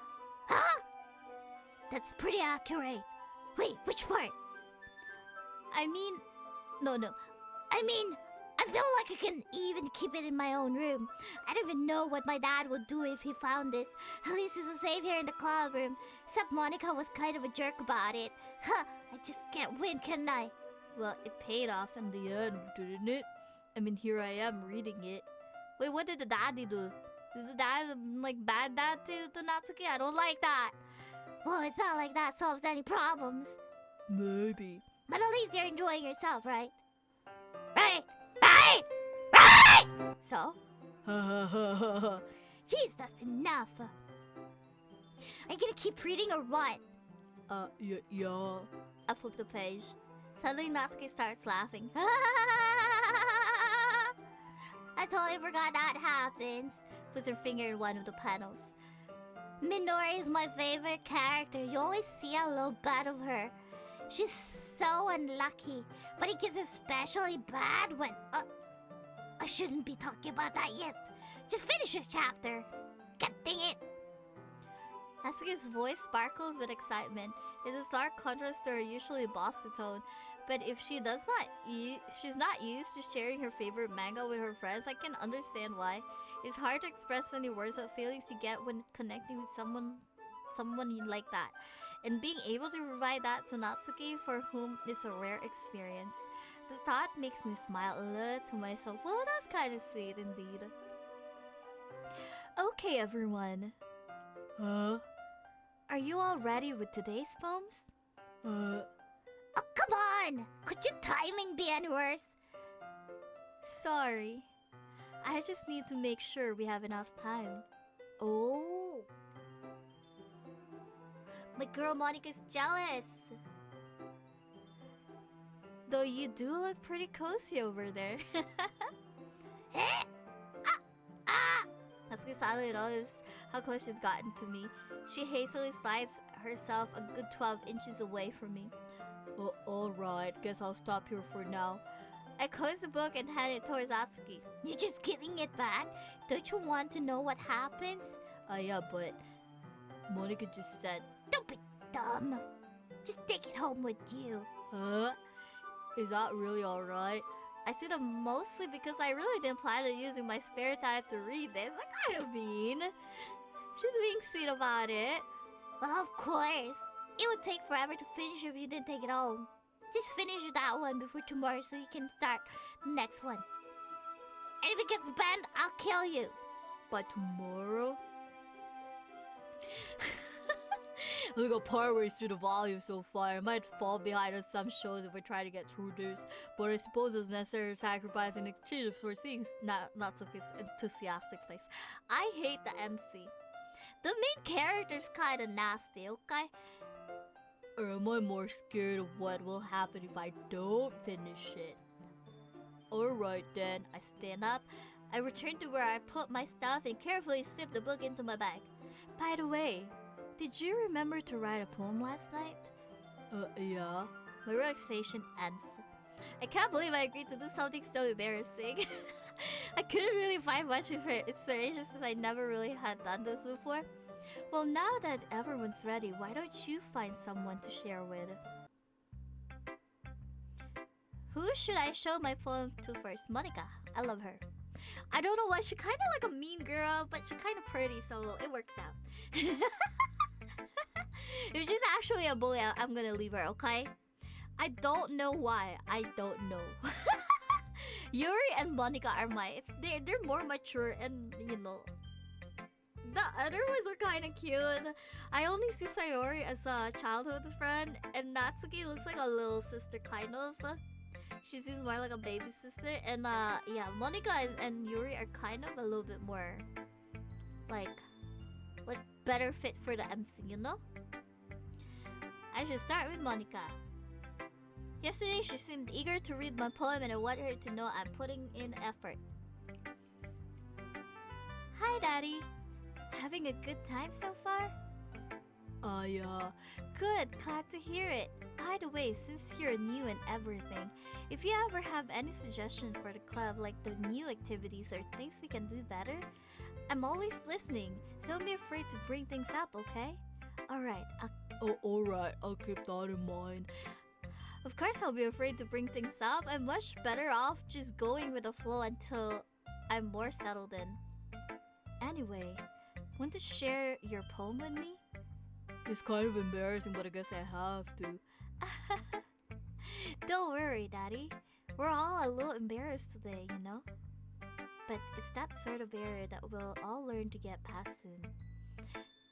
That's pretty accurate. Wait, which part? I mean, no. I mean, I feel like I can even keep it in my own room. I don't even know what my dad would do if he found this. At least it's safe here in the club room. Except Monica was kind of a jerk about it. Huh, I just can't win, can I? Well, it paid off in the end, didn't it? I mean, here I am reading it. Wait, what did the daddy do? Is the dad like bad dad to Natsuki? I don't like that. Well, it's not like that solves any problems. Maybe. But at least you're enjoying yourself, right? Right! So? Jeez, that's enough. Are you gonna keep reading or what? Yeah. I flip the page. Suddenly Natsuki starts laughing. I totally forgot that happens. Puts her finger in one of the panels. Minori is my favorite character. You only see a little bit of her. She's so unlucky, but it gets especially bad when... I shouldn't be talking about that yet. Just finish your chapter. God dang it. Natsuki's voice sparkles with excitement. It's a stark contrast to her usually bossy tone. But if she's not used to sharing her favorite manga with her friends, I can understand why. It's hard to express any words of feelings you get when connecting with someone you like that. And being able to provide that to Natsuki, for whom it's a rare experience. The thought makes me smile a little to myself. Well, that's kind of sweet indeed. Okay, everyone. Huh? Are you all ready with today's poems? Oh, come on! Could your timing be any worse? Sorry. I just need to make sure we have enough time. Oh. My girl Monica's jealous. Though you do look pretty cozy over there. Natsuki suddenly noticed how close she's gotten to me. She hastily slides herself a good 12 inches away from me. Alright, guess I'll stop here for now. I close the book and hand it towards Atsuki. You're just giving it back? Don't you want to know what happens? Yeah, but Monica just said, Don't be dumb. Just take it home with you. Is that really alright? I said it mostly because I really didn't plan on using my spare time to read this. Like, I don't mean. She's being sweet about it. Well, of course. It would take forever to finish if you didn't take it home. Just finish that one before tomorrow so you can start the next one. And if it gets banned, I'll kill you. By tomorrow? Look at partways through the volume so far. I might fall behind on some shows if I try to get through this, but I suppose it's necessary to sacrifice in exchange for seeing Natsuki's enthusiastic face. I hate the MC. The main character's kinda nasty, okay? Or am I more scared of what will happen if I don't finish it? Alright then. I stand up. I return to where I put my stuff and carefully slip the book into my bag. By the way, did you remember to write a poem last night? Yeah. My relaxation ends. I can't believe I agreed to do something so embarrassing. I couldn't really find much inspiration since I never really had done this before. Well, now that everyone's ready, why don't you find someone to share with? Who should I show my poem to first? Monica. I love her. I don't know why, she's kind of like a mean girl, but she's kind of pretty, so it works out. If she's actually a bully, I'm gonna leave her, okay? I don't know why. I don't know. Yuri and Monica are they're more mature and, you know, the other ones are kind of cute. I only see Sayori as a childhood friend, and Natsuki looks like a little sister, kind of. She seems more like a baby sister, and yeah, Monica and Yuri are kind of a little bit more like better fit for the MC, you know? I should start with Monica. Yesterday, she seemed eager to read my poem, and I want her to know I'm putting in effort. Hi, Daddy. Having a good time so far? Yeah. Good, glad to hear it. By the way, since you're new and everything, if you ever have any suggestions for the club, like the new activities or things we can do better, I'm always listening. Don't be afraid to bring things up, okay? Alright, Alright, I'll keep that in mind. Of course I'll be afraid to bring things up. I'm much better off just going with the flow until I'm more settled in. Anyway, want to share your poem with me? It's kind of embarrassing, but I guess I have to. Don't worry, Daddy. We're all a little embarrassed today, you know? But it's that sort of barrier that we'll all learn to get past soon.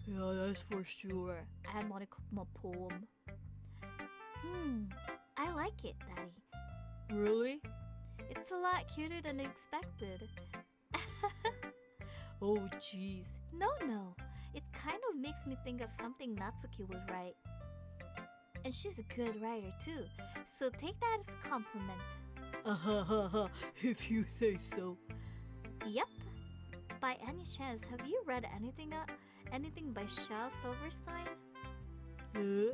Yeah, that's for sure. I want to cook my poem. I like it, Daddy. Really? It's a lot cuter than expected. Oh, jeez. No. It kind of makes me think of something Natsuki would write. And she's a good writer too, so take that as a compliment. If you say so. Yep. By any chance, have you read anything by Shel Silverstein? Yeah.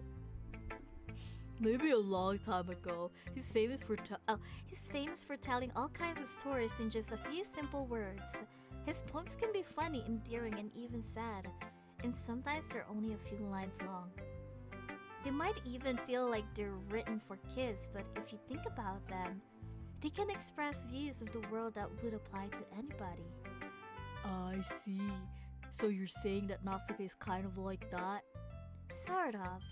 Maybe a long time ago. He's famous for telling all kinds of stories in just a few simple words. His poems can be funny, endearing, and even sad, and sometimes they're only a few lines long. They might even feel like they're written for kids, but if you think about them, they can express views of the world that would apply to anybody. I see. So you're saying that Natsuki is kind of like that? Sort of.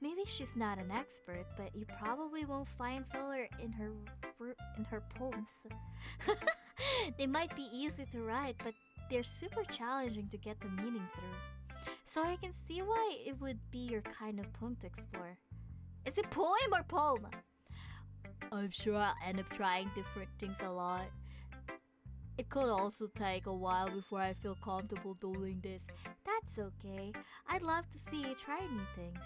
Maybe she's not an expert, but you probably won't find filler in her poems. They might be easy to write, but they're super challenging to get the meaning through. So I can see why it would be your kind of poem to explore. Is it poem or poem? I'm sure I'll end up trying different things a lot. It could also take a while before I feel comfortable doing this. That's okay. I'd love to see you try new things.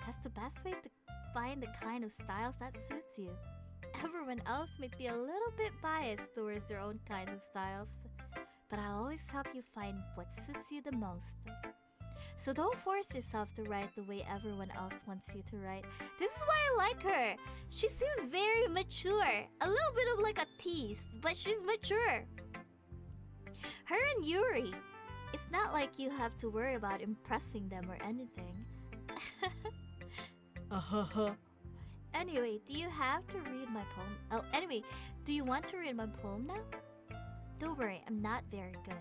That's the best way to find the kind of styles that suits you. Everyone else might be a little bit biased towards their own kinds of styles, but I'll always help you find what suits you the most. So don't force yourself to write the way everyone else wants you to write. This is why I like her. She seems very mature. A little bit of like a tease, but she's mature. Her and Yuri, it's not like you have to worry about impressing them or anything. Anyway, do you have to read my poem? Oh, anyway, do you want to read my poem now? Don't worry, I'm not very good.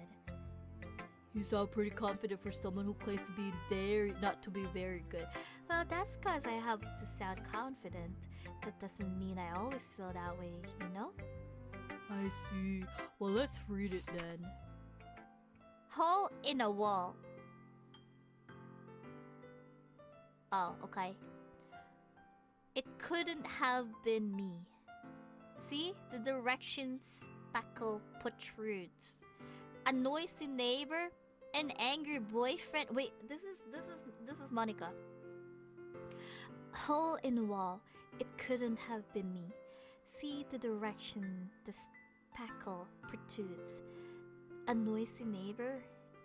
You sound pretty confident for someone who claims to be not to be very good. Well, that's cause I have to sound confident. That doesn't mean I always feel that way, you know? I see. Well, let's read it then. Hole in a wall. Oh, okay. It couldn't have been me. See? The direction speckle protrudes. A noisy neighbor, an angry boyfriend. Wait, this is Monica. Hole in the wall. It couldn't have been me. See the direction the speckle protrudes. A noisy neighbor,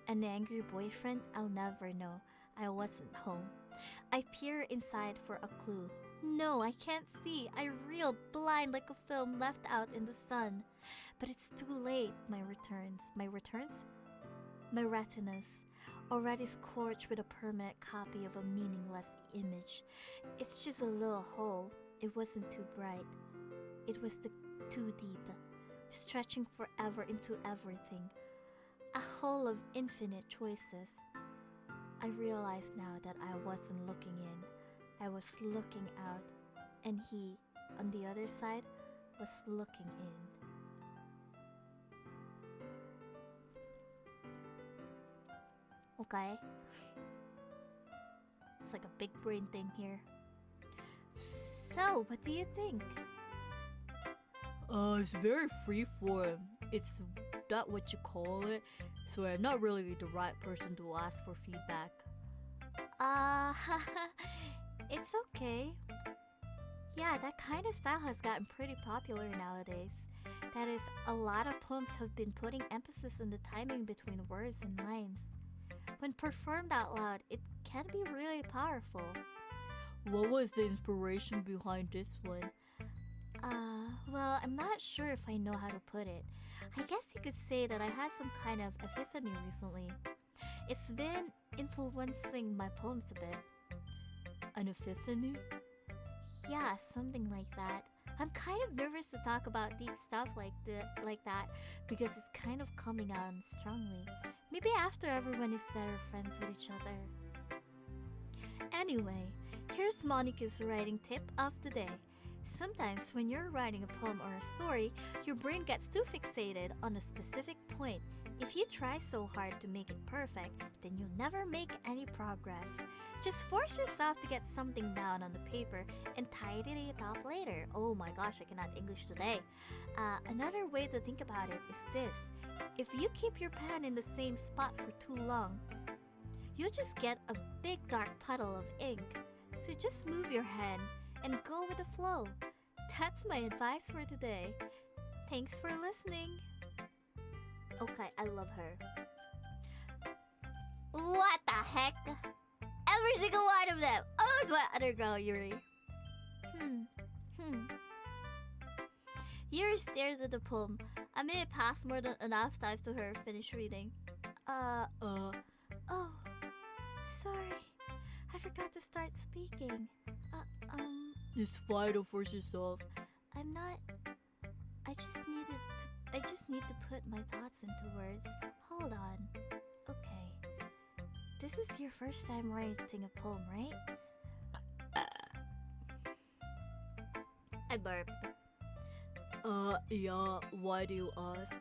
an angry boyfriend. I'll never know. I wasn't home. I peer inside for a clue. No, I can't see. I reel blind like a film left out in the sun. But it's too late. My retinas, already scorched with a permanent copy of a meaningless image. It's just a little hole. It wasn't too bright. It was too deep, stretching forever into everything. A hole of infinite choices. I realize now that I wasn't looking in. I was looking out, and he, on the other side, was looking in. Okay. It's like a big brain thing here. So, what do you think? It's very freeform. It's not what you call it, so I'm not really the right person to ask for feedback. It's okay. Yeah, that kind of style has gotten pretty popular nowadays. That is, a lot of poems have been putting emphasis on the timing between words and lines. When performed out loud, it can be really powerful. What was the inspiration behind this one? Well, I'm not sure if I know how to put it. I guess you could say that I had some kind of epiphany recently. It's been influencing my poems a bit. An epiphany? Yeah, something like that. I'm kind of nervous to talk about deep stuff like that because it's kind of coming out strongly. Maybe after everyone is better friends with each other. Anyway, here's Monica's writing tip of the day. Sometimes when you're writing a poem or a story, your brain gets too fixated on a specific point. If you try so hard to make it perfect, then you'll never make any progress. Just force yourself to get something down on the paper and tidy it up later. Oh my gosh, I cannot English today. Another way to think about it is this. If you keep your pen in the same spot for too long, you'll just get a big dark puddle of ink. So just move your hand and go with the flow. That's my advice for today. Thanks for listening. Okay, I love her. What the heck? Every single one of them. Oh, it's my other girl, Yuri. Yuri stares at the poem. A minute passed more than enough time to her finish reading. Oh, sorry. I forgot to start speaking. It's fine, don't force yourself. I'm not. I just need to put my thoughts into words. Hold on. Okay. This is your first time writing a poem, right? I burped. Yeah, why do you ask?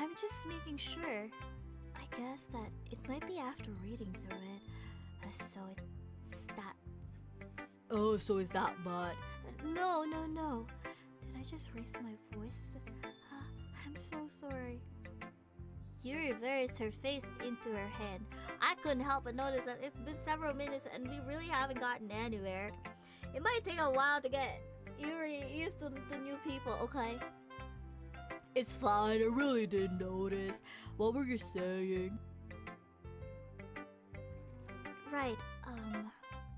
I'm just making sure. I guess that it might be after reading through it. So it's that. Oh, so is that bad? No. Did I just raise my voice? I'm so sorry. Yuri reversed her face into her hand. I couldn't help but notice that it's been several minutes and we really haven't gotten anywhere. It might take a while to get Yuri used to the new people, okay? It's fine, I really didn't notice. What were you saying? right.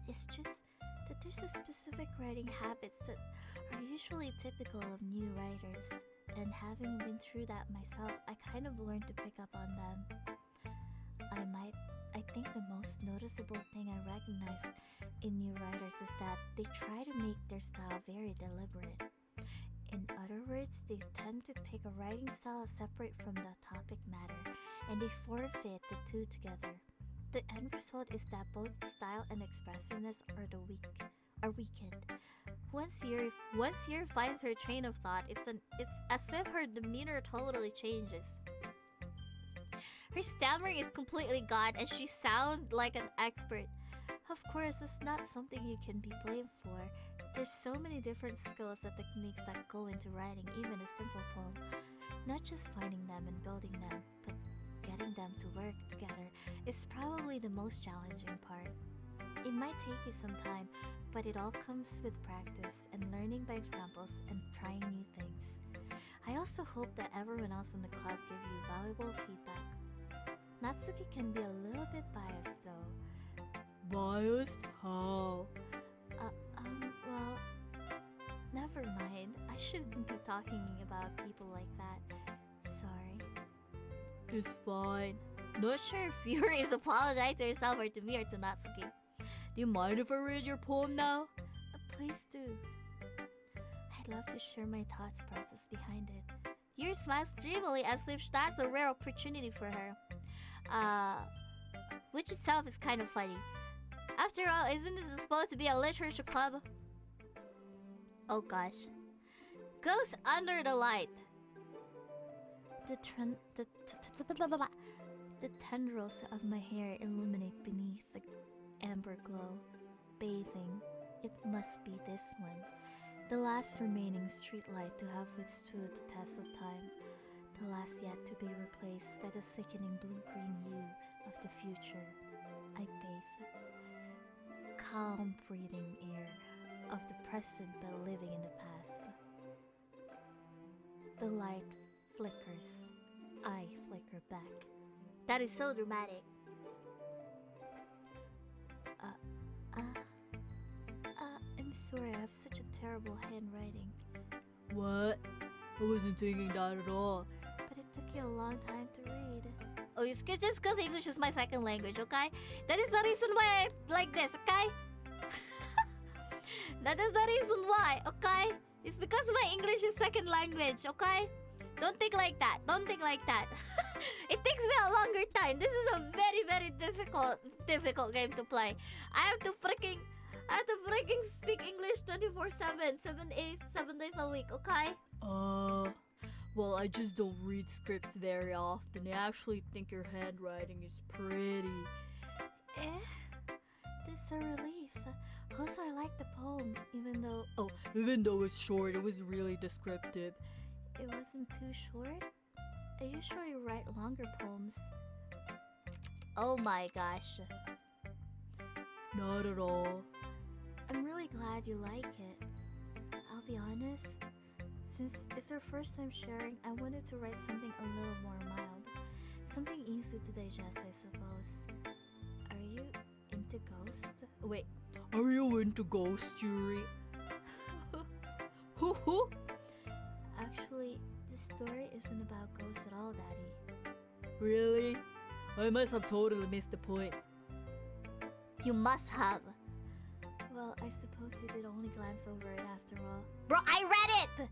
It's just that there's a specific writing habits that are usually typical of new writers. And having been through that myself, I kind of learned to pick up on them. I think the most noticeable thing I recognize in new writers is that they try to make their style very deliberate. In other words, they tend to pick a writing style separate from the topic matter, and they forfeit the two together. The end result is that both style and expressiveness are weakened. Once Year finds her train of thought, it's as if her demeanor totally changes. Her stammering is completely gone, and she sounds like an expert. Of course, it's not something you can be blamed for. There's so many different skills and techniques that go into writing even a simple poem. Not just finding them and building them, but getting them to work together is probably the most challenging part. It might take you some time, but it all comes with practice and learning by examples and trying new things. I also hope that everyone else in the club give you valuable feedback. Natsuki can be a little bit biased though. Biased? How? Well, never mind. I shouldn't be talking about people like that. Sorry. It's fine. Not sure if Yuri is apologizing to herself or to me or to Natsuki. Do you mind if I read your poem now? Please do. I'd love to share my thoughts process behind it. Yuri smiles dreamily as if that's a rare opportunity for her. Which itself is kind of funny. After all, isn't it supposed to be a literature club? Oh gosh. Ghost under the light. The tendrils of my hair illuminate beneath the amber glow. Bathing. It must be this one. The last remaining streetlight to have withstood the test of time. The last yet to be replaced by the sickening blue-green hue of the future. I bathe. Calm breathing air of the present but living in the past. The light flickers. I flicker back. That is so dramatic. I'm sorry, I have such a terrible handwriting. What? I wasn't thinking that at all. But it took you a long time to read. Oh, it's just because English is my second language, okay? That is the reason why I like this, okay? That is the reason why, okay? It's because my English is second language, okay? Don't think like that. Don't think like that. It takes me a longer time. This is a very, very difficult game to play. I have to freaking speak English 24/7, 7 days a week, okay? Well, I just don't read scripts very often. I actually think your handwriting is pretty. There's a relief. Also, I like the poem, even though it's short, it was really descriptive. it wasn't too short. I usually write longer poems. Oh my gosh. Not at all. I'm really glad you like it. I'll be honest, since it's our first time sharing, I wanted to write something a little more mild. Something easy to digest, I suppose. Are you into ghosts? Wait, are you into ghosts, Yuri? Actually, this story isn't about ghosts at all, Daddy. Really? I must have totally missed the point. You must have. Well, I suppose you did only glance over it after all. Bro, I read it!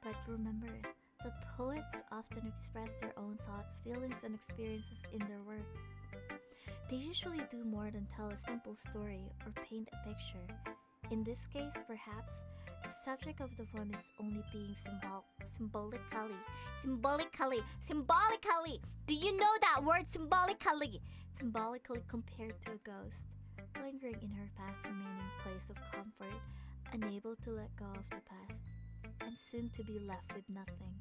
But remember that poets often express their own thoughts, feelings, and experiences in their work. They usually do more than tell a simple story or paint a picture. In this case, perhaps, the subject of the poem is only being symbolically. Do you know that word, symbolically? Symbolically compared to a ghost, lingering in her past remaining place of comfort, unable to let go of the past, and soon to be left with nothing.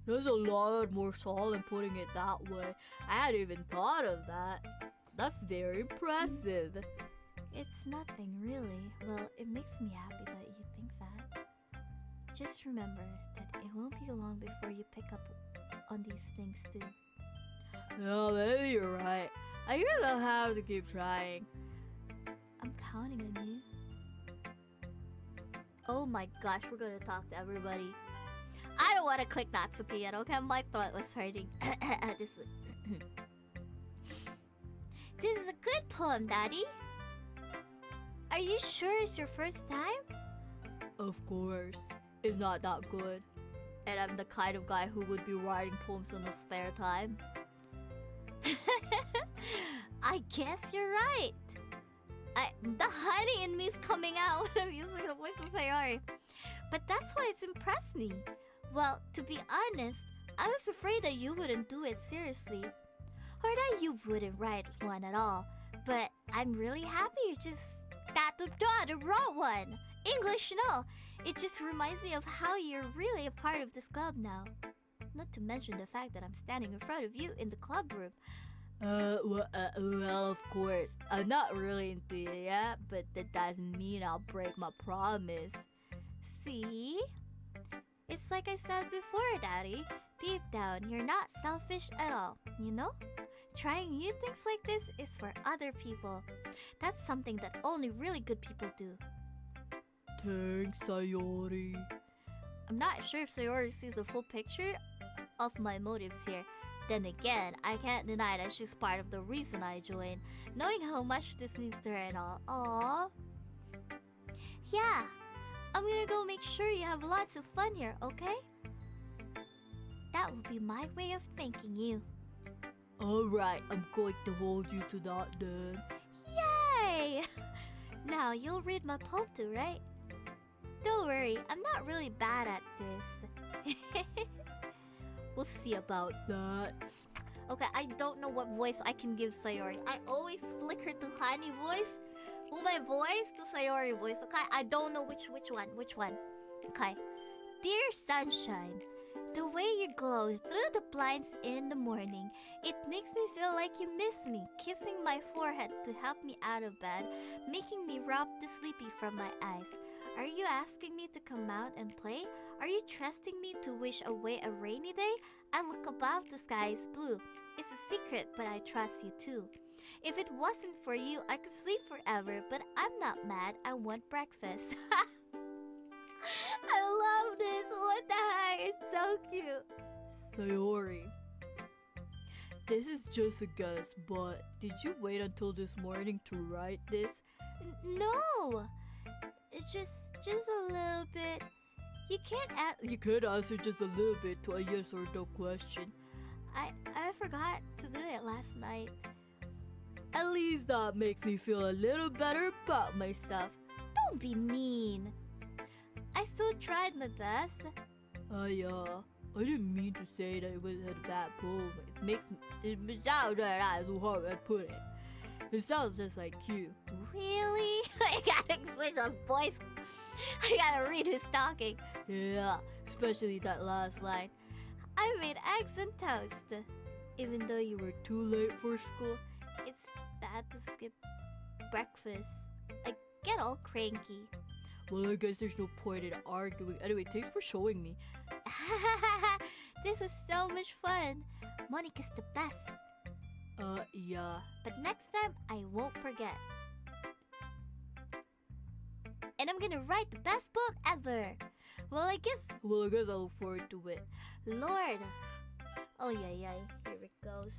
There's a lot more solid putting it that way. I hadn't even thought of that. That's very impressive. It's nothing, really. Well, it makes me happy that you think that. Just remember that it won't be long before you pick up on these things too. Yeah, maybe you're right. I guess I'll have to keep trying. I'm counting on you. Oh my gosh, we're gonna talk to everybody. I don't want to click Natsuki yet, okay? My throat was hurting. This one. This is a good poem, Daddy. Are you sure it's your first time? Of course. It's not that good. And I'm the kind of guy who would be writing poems in his spare time. I guess you're right. The honey in me is coming out when I'm using the voice of Sayori. But that's why it's impressed me. Well, to be honest, I was afraid that you wouldn't do it seriously. Or that you wouldn't write one at all. But I'm really happy you just... the wrong one! English, no! It just reminds me of how you're really a part of this club now. Not to mention the fact that I'm standing in front of you in the club room. Well, of course. I'm not really into it yet, but that doesn't mean I'll break my promise. See? It's like I said before, Daddy. Deep down, you're not selfish at all, you know? Trying new things like this is for other people. That's something that only really good people do. Thanks, Sayori. I'm not sure if Sayori sees a full picture of my motives here. Then again, I can't deny that she's part of the reason I joined, knowing how much this means to her and all. Aww. Yeah, I'm gonna go make sure you have lots of fun here, okay? That would be my way of thanking you. Alright, I'm going to hold you to that then. Yay! Now you'll read my poem too, right? Don't worry, I'm not really bad at this. We'll see about that. Okay, I don't know what voice I can give Sayori. I always flicker to HANII voice. Well, my voice to Sayori voice, okay? I don't know which one. Okay. Dear sunshine, the way you glow through the blinds in the morning, it makes me feel like you miss me, kissing my forehead to help me out of bed, making me rub the sleepy from my eyes. Are you asking me to come out and play? Are you trusting me to wish away a rainy day? I look above, the sky is blue. It's a secret, but I trust you too. If it wasn't for you, I could sleep forever, but I'm not mad. I want breakfast. I love this. What the heck? It's so cute. Sayori, this is just a guess, but did you wait until this morning to write this? No. It's just a little bit. You can't You could answer just a little bit to a yes or no question. I forgot to do it last night. At least that makes me feel a little better about myself. Don't be mean. I still tried my best. I didn't mean to say that it was a bad poem. It sounds like how I put it. It sounds just like you. Really? I gotta switch my voice. I gotta read who's talking. Yeah, especially that last line. I made eggs and toast. Even though you were too late for school. It's bad to skip breakfast. I get all cranky. Well, I guess there's no point in arguing. Anyway, thanks for showing me. This is so much fun. Monica's the best. Yeah. But next time, I won't forget. And I'm gonna write the best poem ever. Well, I guess I look forward to it. Lord. Oh, yeah. Here it goes.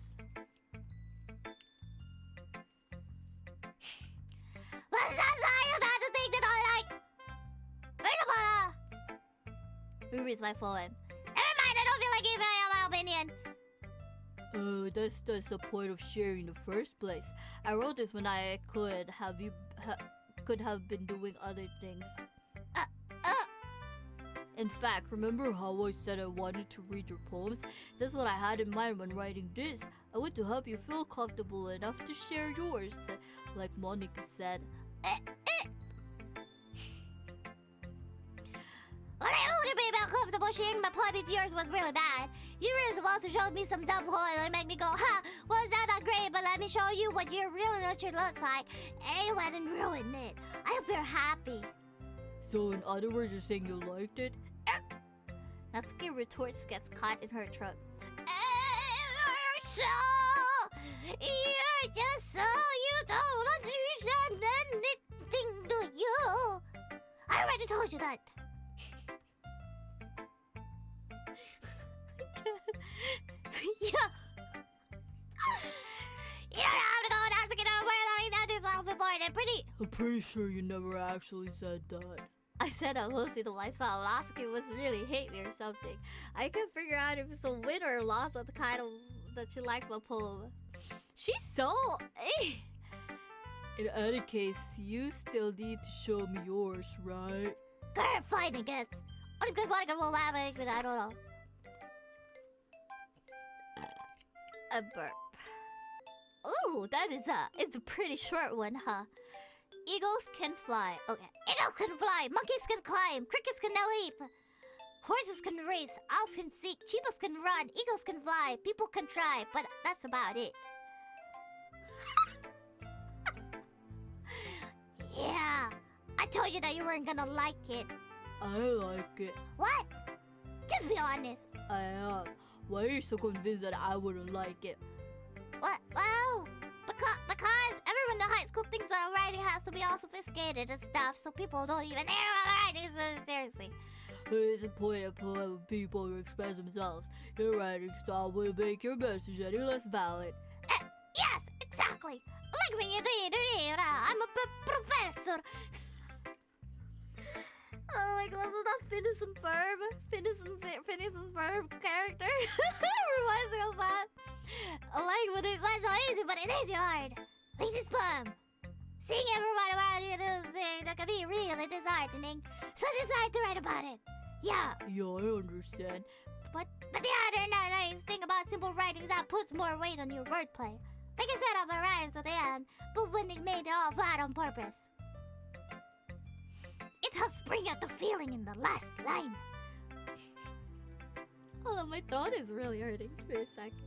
What's that sign about the thing that I like? Who reads my poem? Never mind, I don't feel like giving my opinion. That's the point of sharing in the first place. I wrote this when I could have been doing other things. In fact, remember how I said I wanted to read your poems? That's what I had in mind when writing this. I want to help you feel comfortable enough to share yours, like Monica said. Well, I wouldn't be about comfortable sharing my poem if yours was really bad. You were supposed to show me some dumb poem and make me go, huh, well, that not great, but let me show you what your real nature looks like. And you went and ruined it. I hope you're happy. So in other words, you're saying you liked it? Natsuki retorts, gets caught in her throat. You're already told you that. Yeah. You don't have to go and ask to get out of where that is off before and pretty. I'm pretty sure you never actually said that. I said that mostly to myself. Asuke must really hate me or something. I can't figure out if it's a win or a loss of the kind of that you like my poem. She's so. In any case, you still need to show me yours, right? Good, fine, I guess. I'm good, but I don't know. A burp. Ooh, it's a pretty short one, huh? Eagles can fly. Okay. Eagles can fly. Monkeys can climb. Crickets can leap. Horses can race. Owls can seek. Cheetahs can run. Eagles can fly. People can try. But that's about it. Yeah. I told you that you weren't gonna like it. I like it. What? Just be honest. I am. Why are you so convinced that I wouldn't like it? What? Well, because everyone in high school thinks that writing has to be all sophisticated and stuff, so people don't even hear about writing seriously. It's important for people to express themselves. Your writing style will make your message any less valid. Yes, exactly. Like when you did, I'm a professor. Oh my god, was that Phineas and Ferb? Phineas and Ferb character? Reminds me of that. Like when it's not so easy, but it is hard. Like this poem. Seeing everyone around you do things that can be really disheartening. So decide to write about it. Yeah. Yeah, I understand. But the other nice thing about simple writing is that puts more weight on your wordplay. Like I said, the rhymes at the end, but when they made it all flat on purpose. It helps bring out the feeling in the last line. Oh, my throat is really hurting. Wait a second.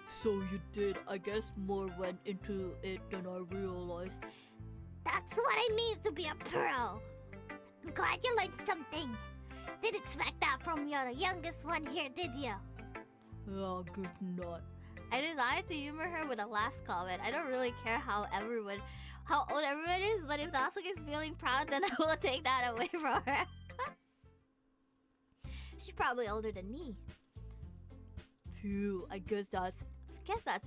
So you did. I guess more went into it than I realized. That's what it means to be a pro. I'm glad you learned something. Didn't expect that from your youngest one here, did you? Yeah, good not. I decided to humor her with a last comment. I don't really care how old everyone is, but if Nasuke is feeling proud, then I will take that away from her. She's probably older than me. Phew, I guess that's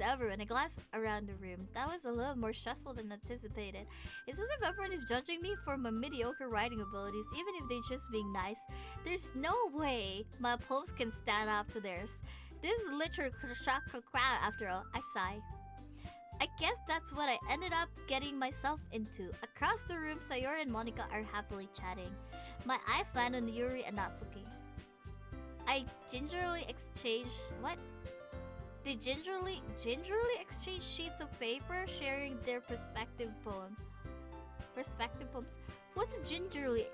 everyone. I glanced around the room. That was a little more stressful than anticipated. It's as if everyone is judging me for my mediocre writing abilities, even if they're just being nice. There's no way my poems can stand up to theirs. This is literally shock a crowd after all. I sigh. I guess that's what I ended up getting myself into. Across the room, Sayori and Monica are happily chatting. My eyes land on Yuri and Natsuki. I gingerly exchange... What? They gingerly exchange sheets of paper, sharing their respective poems. What's gingerly?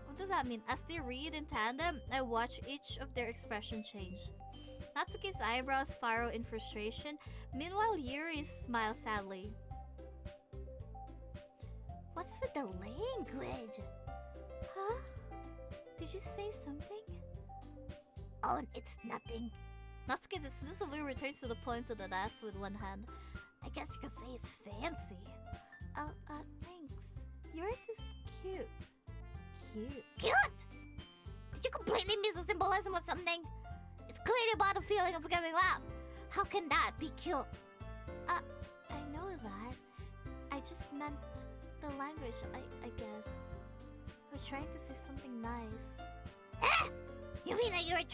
What does that mean? As they read in tandem, I watch each of their expression change. Natsuki's eyebrows furrow in frustration. Meanwhile, Yuri smiles sadly. What's with the language? Huh? Did you say something? Oh, it's nothing. Natsuki dismissively returns to the poem to the desk with one hand. I guess you could say it's fancy. Oh, thanks. Yours is cute. Cute? Did you completely miss the symbolism or something? It's clearly about the feeling of giving up. How can that be cute? I know that. I just meant the language, I guess. I was trying to say something nice. You mean that you have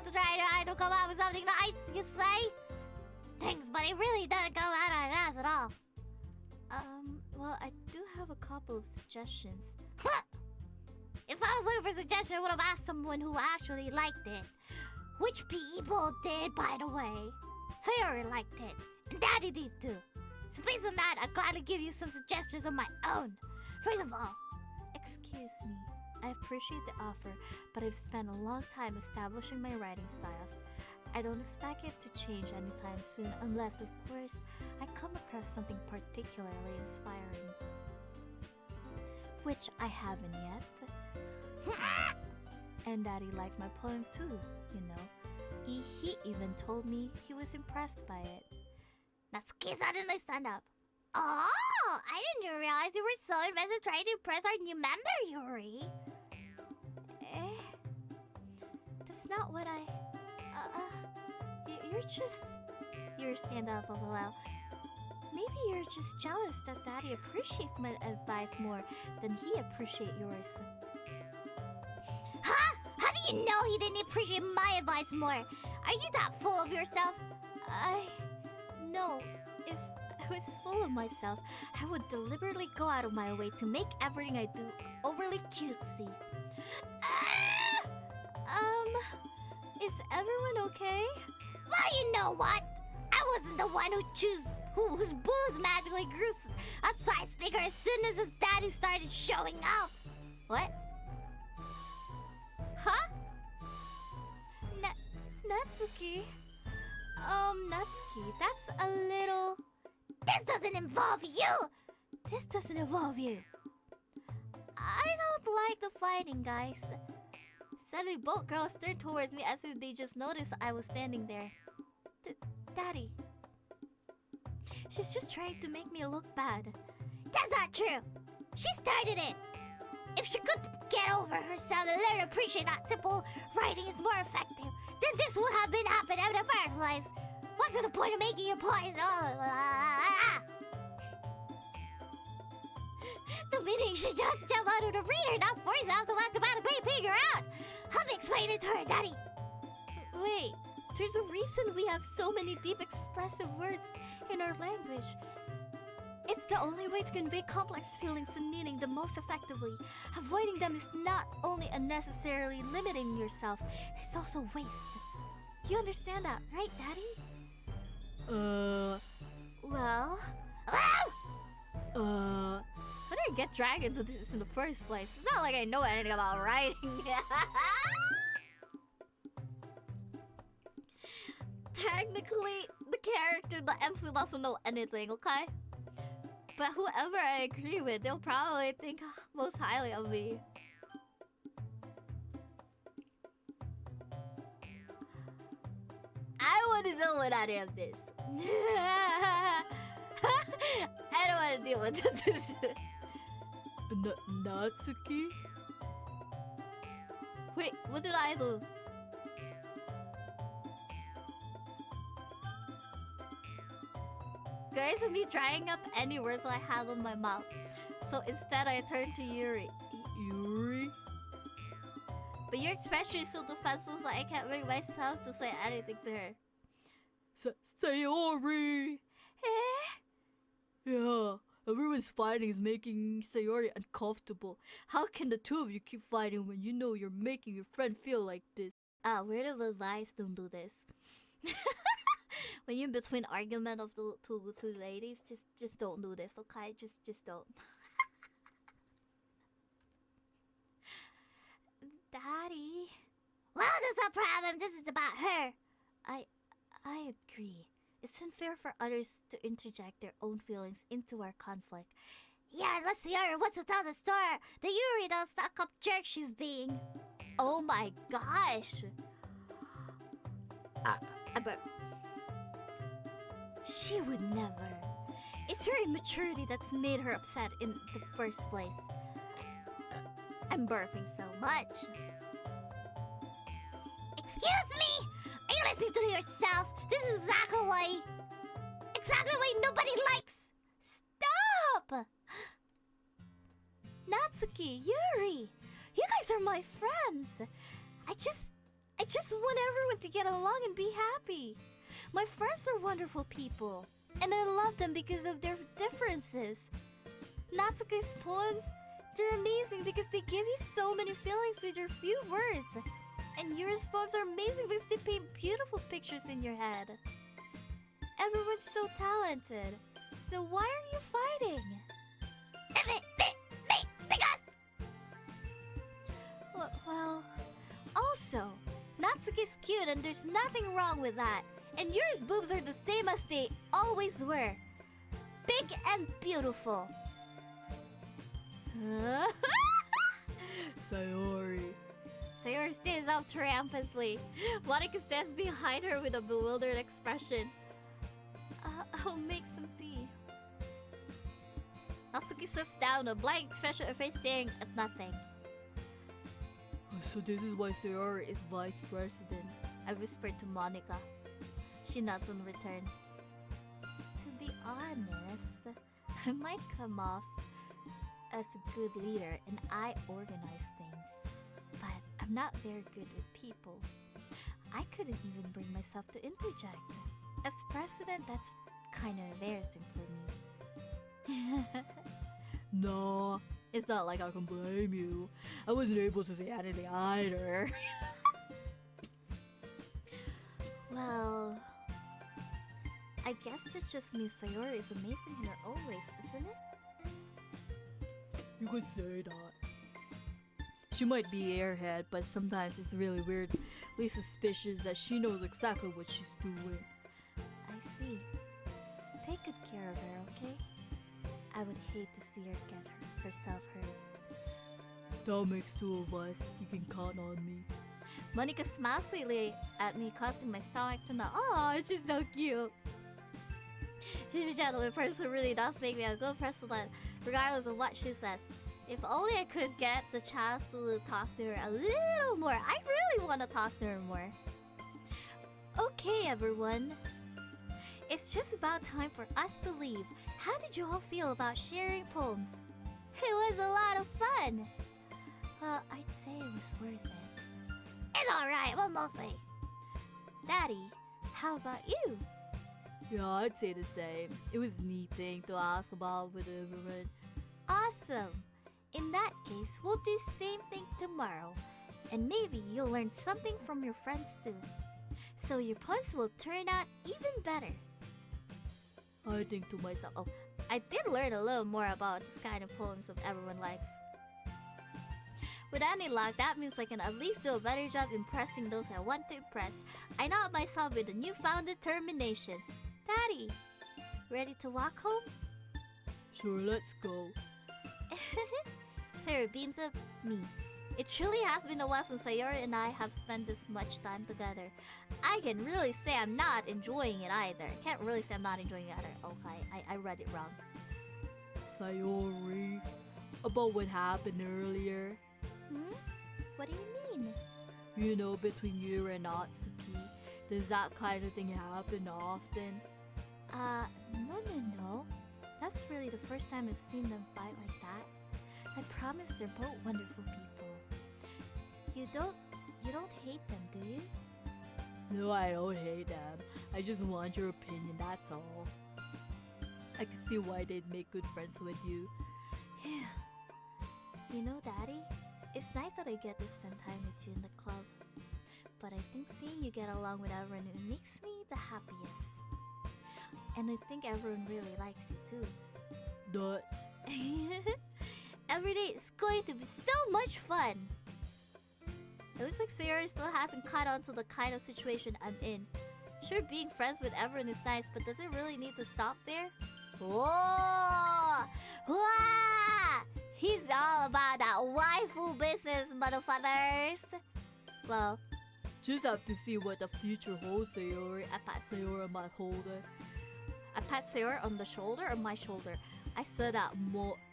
to try to come out with something nice, you say? Thanks, but it really doesn't come out of ass at all. Well, I do have a couple of suggestions. If I was looking for suggestions, I would have asked someone who actually liked it. Which people did, by the way. Sayori liked it, and Daddy did too. So based on that, I'll gladly give you some suggestions of my own. First of all, excuse me. I appreciate the offer, but I've spent a long time establishing my writing styles. I don't expect it to change anytime soon unless, of course, I come across something particularly inspiring. Which I haven't yet. And Daddy liked my poem too, you know. He even told me he was impressed by it. Natsuki suddenly stand up. Oh, I didn't realize you were so invested trying to impress our new member, Yuri. That's not what I... You're stand up a while. Maybe you're just jealous that Daddy appreciates my advice more than he appreciates yours. Huh? How do you know he didn't appreciate my advice more? Are you that full of yourself? No. If I was full of myself, I would deliberately go out of my way to make everything I do overly cutesy. Is everyone okay? Well, you know what? I wasn't the one whose boobs magically grew a size bigger as soon as his daddy started showing off. What? Huh? Natsuki? Natsuki, that's a little... This doesn't involve you! This doesn't involve you. I don't like the fighting, guys. Suddenly, both girls turned towards me as if they just noticed I was standing there. Daddy. She's just trying to make me look bad. That's not true. She started it. If she could get over herself and learn to appreciate that simple writing is more effective, then this would have been happening in the first place. What's the point of making your points? The meaning should just jump out of the reader, not force herself to mathematically figure out. Help me explain it to her, Daddy. Wait, there's a reason we have so many deep expressive words in our language. It's the only way to convey complex feelings and meaning the most effectively. Avoiding them is not only unnecessarily limiting yourself, it's also waste. You understand that, right, Daddy? Well... How did I get dragged into this in the first place? It's not like I know anything about writing. Technically, the character, the MC doesn't know anything, okay? But whoever I agree with, they'll probably think most highly of me. I want to know what any of this. I don't want to deal with this. Natsuki? Wait, what did I do? Guys, of me drying up any words I had on my mouth. So instead, I turned to Yuri. Yuri? But your expression is so defensive, so I can't bring myself to say anything to her. Sayori! Eh? Yeah, everyone's fighting is making Sayori uncomfortable. How can the two of you keep fighting when you know you're making your friend feel like this? Word of advice, don't do this. When you're between argument of the two ladies, just don't do this, okay? Just don't. Daddy. Well, there's no problem. This is about her. I agree. It's unfair for others to interject their own feelings into our conflict. Yeah, let's hear her. What's to tell the story? The Yuri, the stuck-up jerk she's being. Oh my gosh. But she would never. It's her immaturity that's made her upset in the first place. I'm burping so much. Excuse me? Are you listening to yourself? This is exactly why nobody likes. Stop! Natsuki, Yuri, you guys are my friends. I just want everyone to get along and be happy. My friends are wonderful people, and I love them because of their differences. Natsuki's poems, they're amazing because they give you so many feelings with your few words. And Yuri's poems are amazing because they paint beautiful pictures in your head. Everyone's so talented. So why are you fighting? Because... Well... Also, Natsuki's cute and there's nothing wrong with that. And Yuri's boobs are the same as they always were. Big and beautiful. Sayori. Sayori stands up triumphantly. Monika stands behind her with a bewildered expression. I'll make some tea. Natsuki sits down, a blank expression of face staring at nothing. So this is why Sayori is vice president. I whispered to Monica. She nods in return. To be honest, I might come off as a good leader and I organize things, but I'm not very good with people. I couldn't even bring myself to interject. As president, that's kind of embarrassing for me. No, it's not like I can blame you. I wasn't able to say anything either. Well, I guess it just means Sayori is amazing in her own ways, isn't it? You could say that. She might be airhead, but sometimes it's really weirdly suspicious that she knows exactly what she's doing. I see. Take good care of her, okay? I would hate to see her get herself hurt. That makes two of us. You can count on me. Monica smiles sweetly at me, causing my stomach to nod. Oh, she's so cute. She's a gentleman person who really does make me a good president, regardless of what she says. If only I could get the chance to talk to her a little more. I really want to talk to her more. Okay, everyone. It's just about time for us to leave. How did you all feel about sharing poems? It was a lot of fun. Well, I'd say it was worth it. It's alright, well, mostly. Daddy, how about you? Yeah, I'd say the same. It was a neat thing to ask about with everyone. Awesome. In that case, we'll do the same thing tomorrow. And maybe you'll learn something from your friends too. So your poems will turn out even better. I think to myself, Oh, I did learn a little more about this kind of poems that everyone likes. With any luck, that means I can at least do a better job impressing those I want to impress. I nod myself with a newfound determination. Daddy, ready to walk home? sure, let's go. Sarah beams at me. It truly has been a while since Sayori and I have spent this much time together. I can really say I'm not enjoying it either. Can't really say I'm not enjoying it either. Okay, I read it wrong. Sayori, about what happened earlier. What do you mean? You know, between you and Natsuki, does that kind of thing happen often? No. That's really the first time I've seen them fight like that. I promise they're both wonderful people. You don't hate them, do you? No, I don't hate them. I just want your opinion, that's all. I can see why they'd make good friends with you. You know, Daddy, it's nice that I get to spend time with you in the club. But I think seeing you get along with everyone makes me the happiest. And I think everyone really likes you too. Nuts. Every day is going to be so much fun. It looks like Sayori still hasn't caught on to the kind of situation I'm in. Sure, being friends with everyone is nice, but does it really need to stop there? Whoa! Wah! He's all about that waifu business, motherfuckers. Well, Just have to see what the future holds, Sayori. I pat Sayori on my shoulder. I pat Sayori on the shoulder or my shoulder. I said that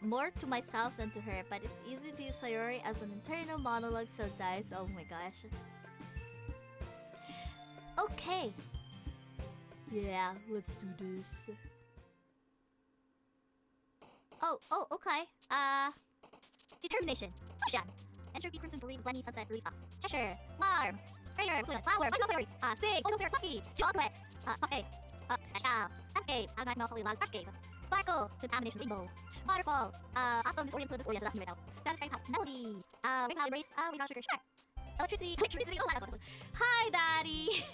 more to myself than to her, but it's easy to use Sayori as an internal monologue sometimes. Oh my gosh. Okay. Yeah, let's do this. Oh, okay. Determination. Ocean. Entropy, crimson, berry, bunny, sunset, berry, socks. Cheshire. Alarm. Prayer, flower, bicycle theory. Sing, oatmeal syrup, coffee, chocolate. Puppy. Special. Landscape. Agni, melancholy, logs, landscape. Sparkle. Contamination, rainbow. Waterfall. Awesome, disoriented, disoriented, that's right now. Satisfying pop. Melody. Ring cloud, embrace. Without sugar, sure. Electricity. Oh my god. Hi, Daddy.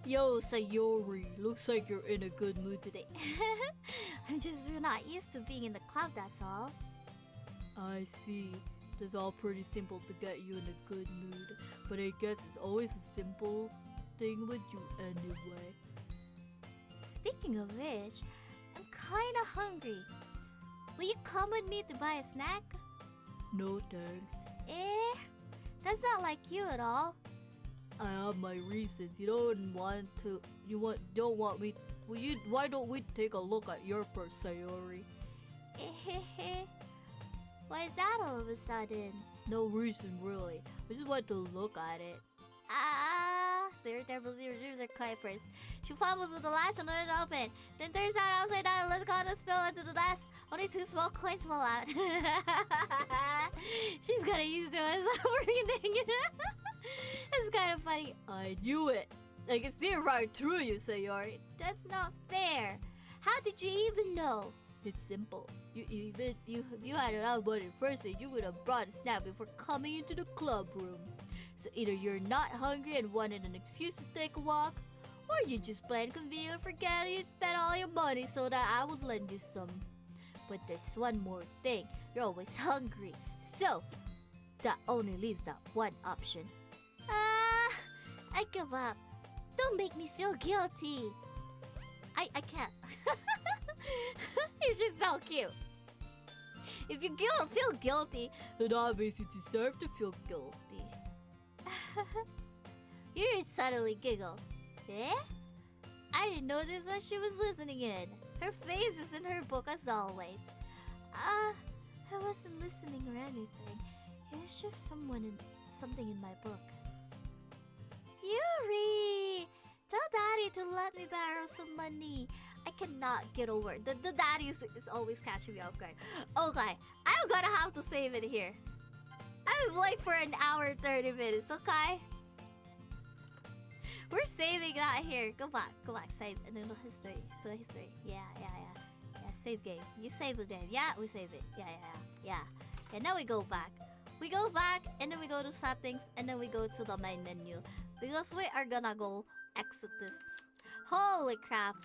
Yo, Sayori, looks like you're in a good mood today. I'm just not used to being in the club, that's all. I see. That's all pretty simple to get you in a good mood, but I guess it's always a simple thing with you anyway. Speaking of which, I'm kinda hungry. Will you come with me to buy a snack? No thanks. That's not like you at all. I have my reasons. You don't want to. Don't want me. Why don't we take a look at your purse, Sayori? Why is that all of a sudden? No reason, really. I just wanted to look at it. 000 are clippers. She fumbles with the latch and let it open. Then turns out upside down and lets go to spill into the nest. Only 2 small coins fall out. She's gonna use them as a breathing. It's kind of funny. I knew it. I can see it right through you, Sayori. That's not fair. How did you even know? It's simple. If you had allowed money first, you would have brought a snack before coming into the club room. So either you're not hungry and wanted an excuse to take a walk, or you just plain convenient forget you spent all your money so that I would lend you some. But there's one more thing. You're always hungry. So that only leaves that one option. I give up. Don't make me feel guilty. I can't. He's just so cute. If you feel guilty, then obviously you deserve to feel guilty. You suddenly giggles. Eh? I didn't notice that she was listening in. Her face is in her book as always. I wasn't listening or anything. It was just something in my book. Yuri! Tell Daddy to let me borrow some money. I cannot get over it. The daddy is always catching me off guard. Okay, I'm gonna have to save it here. I'm like for an hour 30 minutes, okay? We're saving that here. Go back, save. And then the history. So history. Yeah, save game. You save the game. Yeah, we save it. Yeah. And now we go back. We go back and then we go to settings and then we go to the main menu. Because we are gonna go exit this. Holy crap.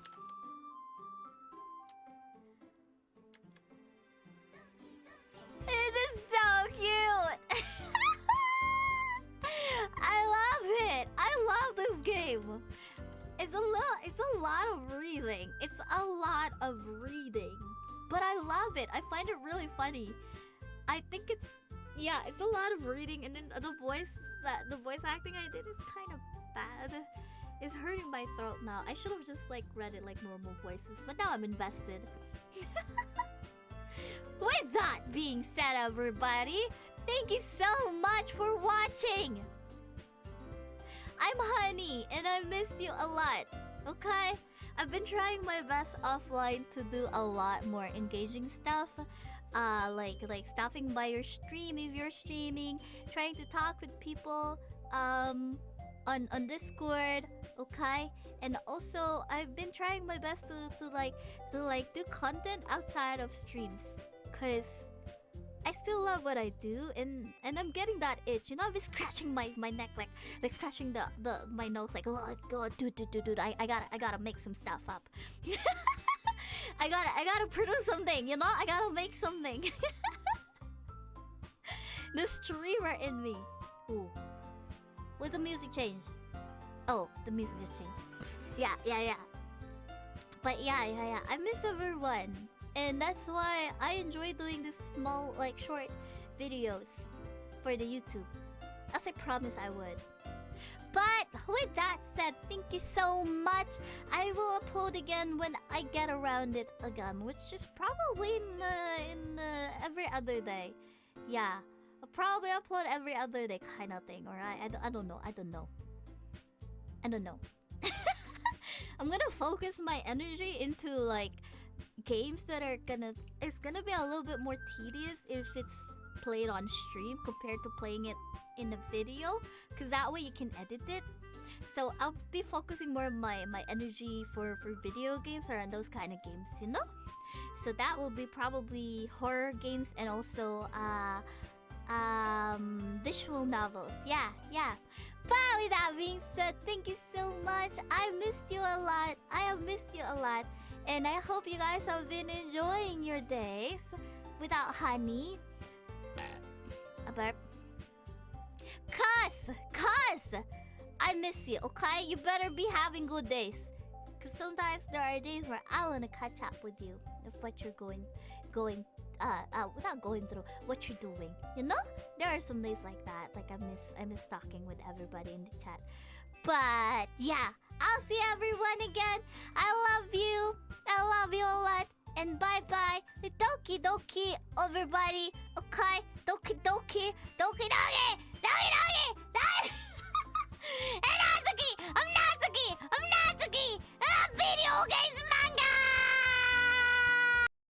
It is so cute. I love it. I love this game. It's a lot of reading. But I love it. I find it really funny. I think it's a lot of reading, and then the voice acting I did is kind of bad. It's hurting my throat now. I should have just read it like normal voices, but now I'm invested. With that being said, everybody, thank you so much for watching. I'm HANII, and I missed you a lot, okay? I've been trying my best offline to do a lot more engaging stuff. Like stopping by your stream if you're streaming, trying to talk with people on Discord, okay? And also I've been trying my best to do content outside of streams, cause I still love what I do, and I'm getting that itch. You know, I've been scratching my neck, like scratching my nose, like, oh god, dude, I gotta make some stuff up. I gotta produce something, you know? I gotta make something. The streamer in me. Ooh. Will the music change? Oh, the music just changed. Yeah. But yeah. I miss everyone. And that's why I enjoy doing this small, short videos for the YouTube. As I promised I would. But with that said, thank you so much. I will upload again when I get around it again, which is probably in every other day. Yeah, I'll probably upload every other day kind of thing. Alright, I don't know. I'm gonna focus my energy into games that are it's gonna be a little bit more tedious if it's played on stream compared to playing it in a video, because that way you can edit it. So I'll be focusing more of my energy for video games or on those kind of games, you know? So that will be probably horror games and also visual novels. Yeah. But with that being said, thank you so much. I missed you a lot. I have missed you a lot. And I hope you guys have been enjoying your days without HANII. A burp. Cuz! I miss you, okay? You better be having good days. Cause sometimes there are days where I wanna catch up with you of what you're not going through, what you're doing. You know? There are some days like that. I miss talking with everybody in the chat. But yeah, I'll see everyone again. I love you a lot. and bye bye. Doki Doki, everybody. Okay, Doki Doki, Doki Doki, Doki Doki. And Natsuki, I'm Natsuki, I'm Natsuki. Video games